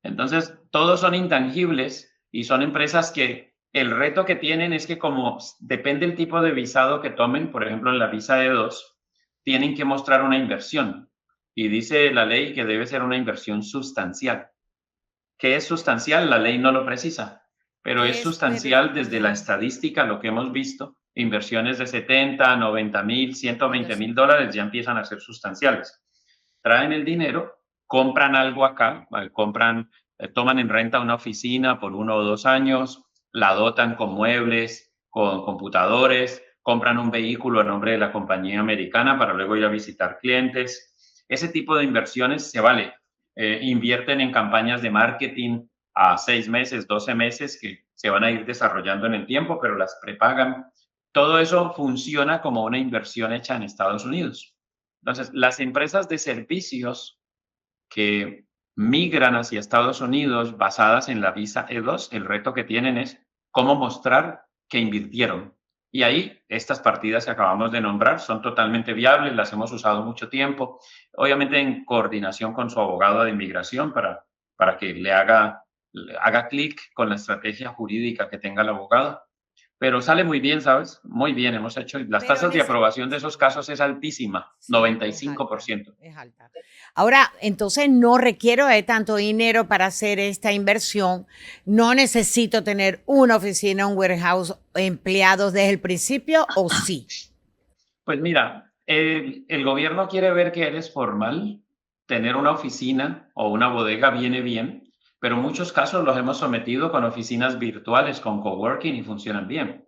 Entonces, todos son intangibles y son empresas que el reto que tienen es que como depende el tipo de visado que tomen, por ejemplo, en la visa E2, tienen que mostrar una inversión. Y dice la ley que debe ser una inversión sustancial. ¿Qué es sustancial? La ley no lo precisa, pero es sustancial desde la estadística, lo que hemos visto. Inversiones de 70, 90 mil, 120 mil dólares ya empiezan a ser sustanciales. Traen el dinero, compran algo acá, toman en renta una oficina por 1 o 2 años, la dotan con muebles, con computadores, compran un vehículo a nombre de la compañía americana para luego ir a visitar clientes. Ese tipo de inversiones se vale. Invierten en campañas de marketing a 6 meses, 12 meses que se van a ir desarrollando en el tiempo, pero las prepagan. Todo eso funciona como una inversión hecha en Estados Unidos. Entonces, las empresas de servicios que migran hacia Estados Unidos basadas en la visa E2, el reto que tienen es cómo mostrar que invirtieron. Y ahí estas partidas que acabamos de nombrar son totalmente viables, las hemos usado mucho tiempo, obviamente en coordinación con su abogado de inmigración para que le haga clic con la estrategia jurídica que tenga el abogado. Pero sale muy bien, ¿sabes? Muy bien, hemos hecho. Las tasas de aprobación de esos casos es altísima, sí, 95%. Es alta. Ahora, entonces no requiero de tanto dinero para hacer esta inversión. No necesito tener una oficina, un warehouse, empleados desde el principio, ¿o sí? Pues mira, el gobierno quiere ver que eres formal. Tener una oficina o una bodega viene bien, pero en muchos casos los hemos sometido con oficinas virtuales, con coworking y funcionan bien.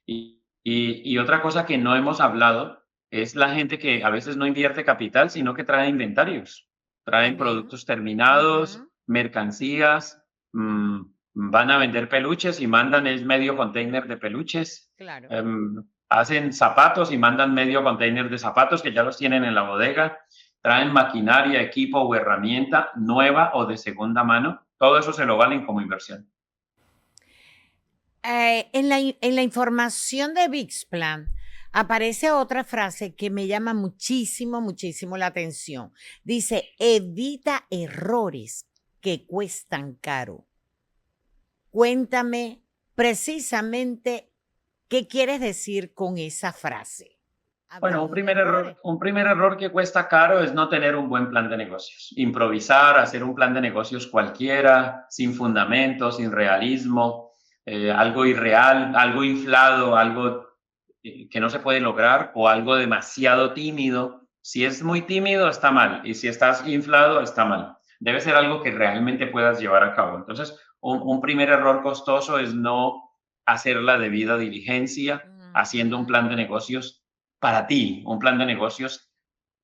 Y otra cosa que no hemos hablado es la gente que a veces no invierte capital, sino que trae inventarios. Traen productos terminados, mercancías, van a vender peluches y mandan medio container de peluches. Claro. Hacen zapatos y mandan medio container de zapatos que ya los tienen en la bodega. Traen maquinaria, equipo o herramienta nueva o de segunda mano. Todo eso se lo valen como inversión. En la información de VixPlan, Aparece otra frase que me llama muchísimo, muchísimo la atención. Dice, evita errores que cuestan caro. Cuéntame precisamente qué quieres decir con esa frase. Bueno, Hablando de errores. un primer error que cuesta caro es no tener un buen plan de negocios. Improvisar, hacer un plan de negocios cualquiera, sin fundamento, sin realismo, algo irreal, algo inflado, algo que no se puede lograr o algo demasiado tímido. Si es muy tímido, está mal. Y si estás inflado, está mal. Debe ser algo que realmente puedas llevar a cabo. Entonces, un primer error costoso es no hacer la debida diligencia haciendo un Ujú. plan de negocios para ti, un plan de negocios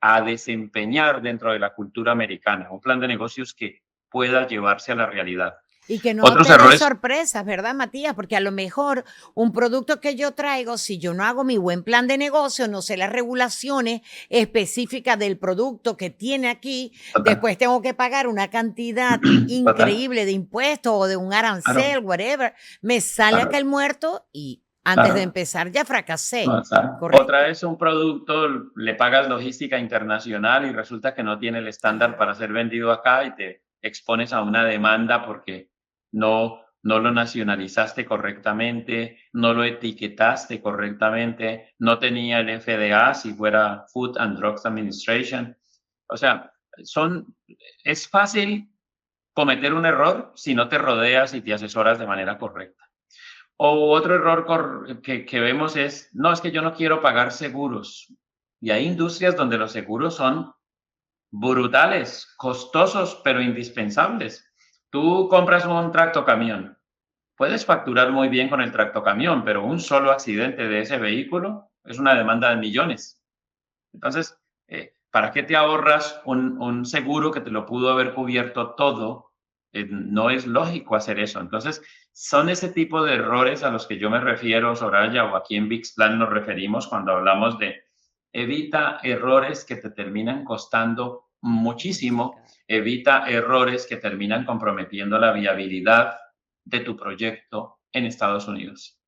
a desempeñar dentro de la cultura americana, un plan de negocios que pueda llevarse a la realidad. Y que no Otros te dé errores, sorpresas, ¿verdad, Matías? Porque a lo mejor un producto que yo traigo, si yo no hago mi buen plan de negocio, no sé las regulaciones específicas del producto que tiene aquí, total, después tengo que pagar una cantidad total, increíble de impuestos o de un claro, arancel, whatever. Me sale acá claro, el muerto y antes de claro. empezar ya No, fracasé, o sea, o ¿correcto? traes un producto, le pagas logística internacional y resulta que no tiene el estándar Ah, para ser vendido acá y te expones a una demanda porque no lo nacionalizaste correctamente, no lo etiquetaste correctamente, no tenía el FDA si fuera Food and Drugs Administration. O sea, son, es fácil cometer un error si no te rodeas y te asesoras de manera correcta. O otro error que vemos es, no, es que yo no quiero pagar seguros. Y hay industrias donde los seguros son brutales, costosos, pero indispensables. Tú compras un tractocamión, puedes facturar muy bien con el tractocamión, pero un solo accidente de ese vehículo es una demanda de millones. Entonces, ¿para qué te ahorras un seguro que te lo pudo haber cubierto todo? No es lógico hacer eso. Entonces, son ese tipo de errores a los que yo me refiero, Soraya, o aquí en Plan nos referimos cuando hablamos de evita errores que te terminan costando mucho muchísimo, caro. evita errores que terminan comprometiendo la viabilidad de tu proyecto en Estados Unidos.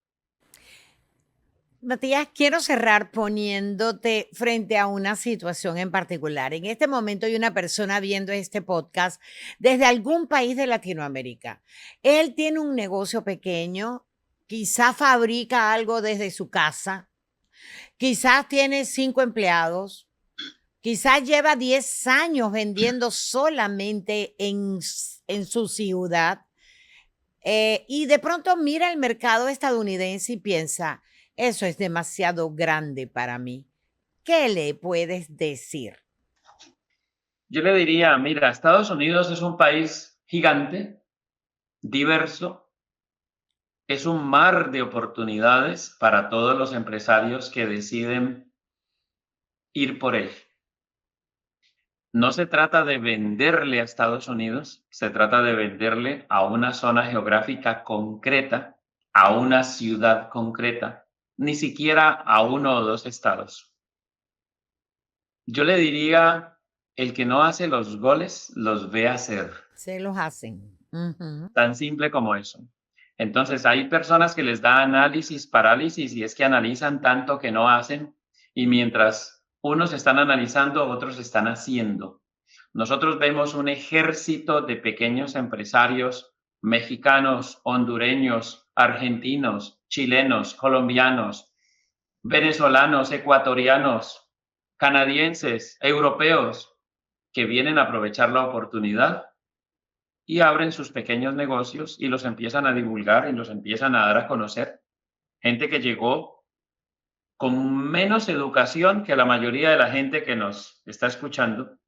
Matías, quiero cerrar poniéndote frente a una situación en particular. En este momento hay una persona viendo este podcast desde algún país de Latinoamérica. Él tiene un negocio pequeño, quizás fabrica algo desde su casa, quizás tiene 5 empleados, quizás lleva 10 años vendiendo solamente en su ciudad. Y de pronto mira el mercado estadounidense y piensa, eso es demasiado grande para mí. ¿Qué le puedes decir? Yo le diría, mira, Estados Unidos es un país gigante, diverso, es un mar de oportunidades para todos los empresarios que deciden ir por él. No se trata de venderle a Estados Unidos, se trata de venderle a una zona geográfica concreta, a una ciudad concreta, ni siquiera a uno o dos estados. Yo le diría, el que no hace los goles, los ve hacer. Se los hacen. Ujú. Tan simple como eso. Entonces, hay personas que les da análisis, parálisis, y es que analizan tanto que no hacen, y mientras unos están analizando, otros están haciendo. Nosotros vemos un ejército de pequeños empresarios mexicanos, hondureños, argentinos, chilenos, colombianos, venezolanos, ecuatorianos, canadienses, europeos, que vienen a aprovechar la oportunidad y abren sus pequeños negocios y los empiezan a divulgar y los empiezan a dar a conocer. Gente que llegó con menos educación que la mayoría de la gente que nos está escuchando,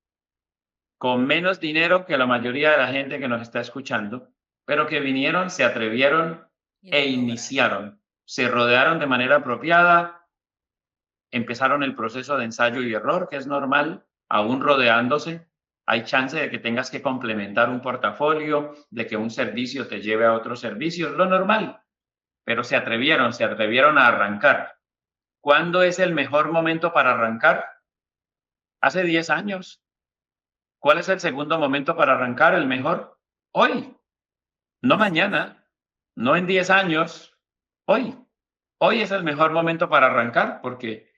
con menos dinero que la mayoría de la gente que nos está escuchando, pero que vinieron, se atrevieron Y e lo lograron. iniciaron. Se rodearon de manera apropiada, empezaron el proceso de ensayo y error, que es normal, aún rodeándose. Hay chance de que tengas que complementar un portafolio, de que un servicio te lleve a otros servicios, lo normal, pero se atrevieron a arrancar. ¿Cuándo es el mejor momento para arrancar? Hace 10 años. ¿Cuál es el segundo momento para arrancar? El mejor. Hoy, no Hoy. mañana, no en 10 años, hoy. Hoy es el mejor momento para arrancar porque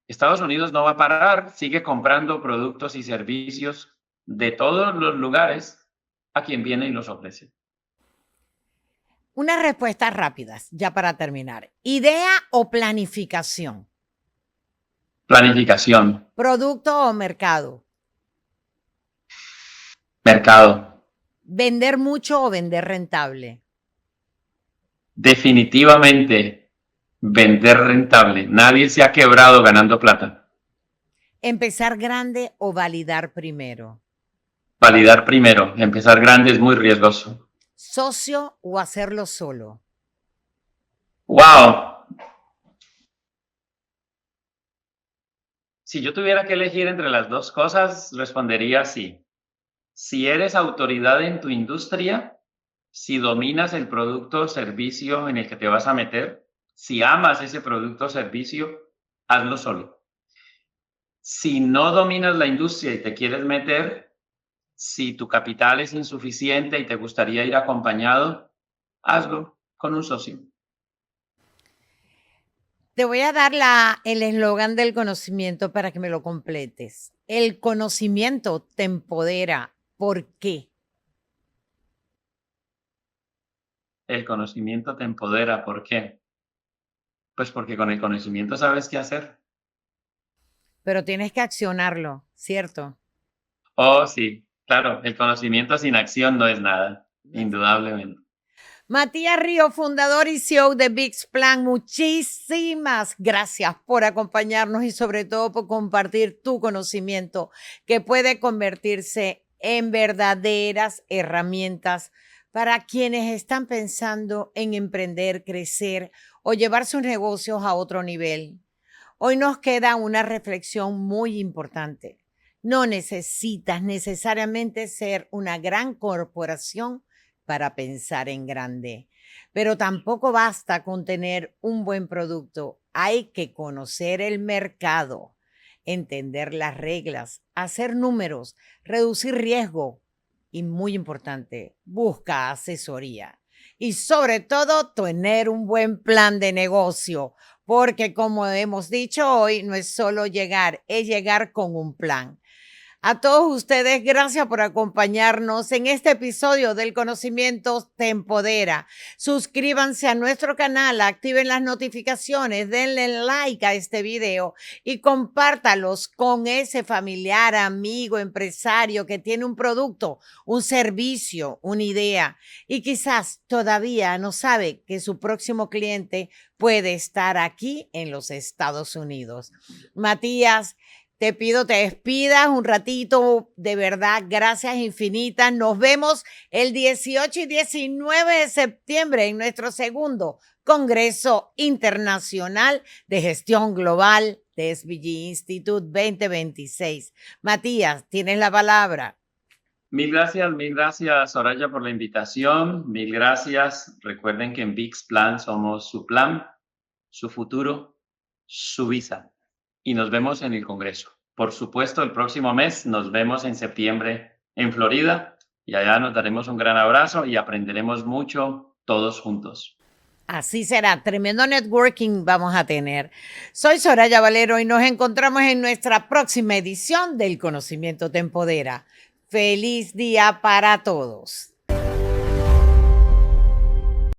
Estados Unidos no va a parar, sigue comprando productos y servicios de todos los lugares a quien viene y los ofrece. Unas respuestas rápidas, ya para terminar. ¿Idea o planificación? Planificación, ¿Producto o mercado? mercado, ¿Vender mucho o vender rentable? definitivamente vender rentable. Nadie se ha quebrado ganando plata. ¿Empezar grande o validar primero? Validar primero, empezar grande es muy riesgoso. ¿Socio o hacerlo solo? ¡Wow! Si yo tuviera que elegir entre las dos cosas, respondería sí. Si eres autoridad en tu industria, si dominas el producto o servicio en el que te vas a meter, si amas ese producto o servicio, hazlo solo. Si no dominas la industria y te quieres meter, si tu capital es insuficiente y te gustaría ir acompañado, hazlo con un socio. Te voy a dar el eslogan del conocimiento para que me lo completes. El conocimiento te empodera. ¿Por qué? El conocimiento te empodera. ¿Por qué? Pues porque con el conocimiento sabes qué hacer. Pero tienes que accionarlo, ¿cierto? Oh, sí, claro, el conocimiento sin acción no es nada, indudablemente. Matías Río, fundador y CEO de VIX Plan, muchísimas gracias por acompañarnos y sobre todo por compartir tu conocimiento que puede convertirse en verdaderas herramientas para quienes están pensando en emprender, crecer o llevar sus negocios a otro nivel. Hoy nos queda una reflexión muy importante. No necesitas necesariamente ser una gran corporación para pensar en grande, pero tampoco basta con tener un buen producto. Hay que conocer el mercado, entender las reglas, hacer números, reducir riesgo y, muy importante, busca asesoría. Y sobre todo, tener un buen plan de negocio, porque como hemos dicho hoy, no es solo llegar, es llegar con un plan. A todos ustedes, gracias por acompañarnos en este episodio del Conocimiento Te Empodera. Suscríbanse a nuestro canal, activen las notificaciones, denle like a este video y compártalos con ese familiar, amigo, empresario que tiene un producto, un servicio, una idea y quizás todavía no sabe que su próximo cliente puede estar aquí en los Estados Unidos. Matías, te pido te despidas un ratito, de verdad, gracias infinitas. Nos vemos el 18 y 19 de septiembre en nuestro segundo Congreso Internacional de Gestión Global de SBG Institute 2026. Matías, tienes la palabra. Mil gracias, Soraya, por la invitación. Mil gracias. Recuerden que en VIX Plan somos su plan, su futuro, su visa. Y nos vemos en el Congreso. Por supuesto, el próximo mes nos vemos en septiembre en Florida y allá nos daremos un gran abrazo y aprenderemos mucho todos juntos. Así será, tremendo networking vamos a tener. Soy Soraya Valero y nos encontramos en nuestra próxima edición del Conocimiento Te Empodera. Feliz día para todos.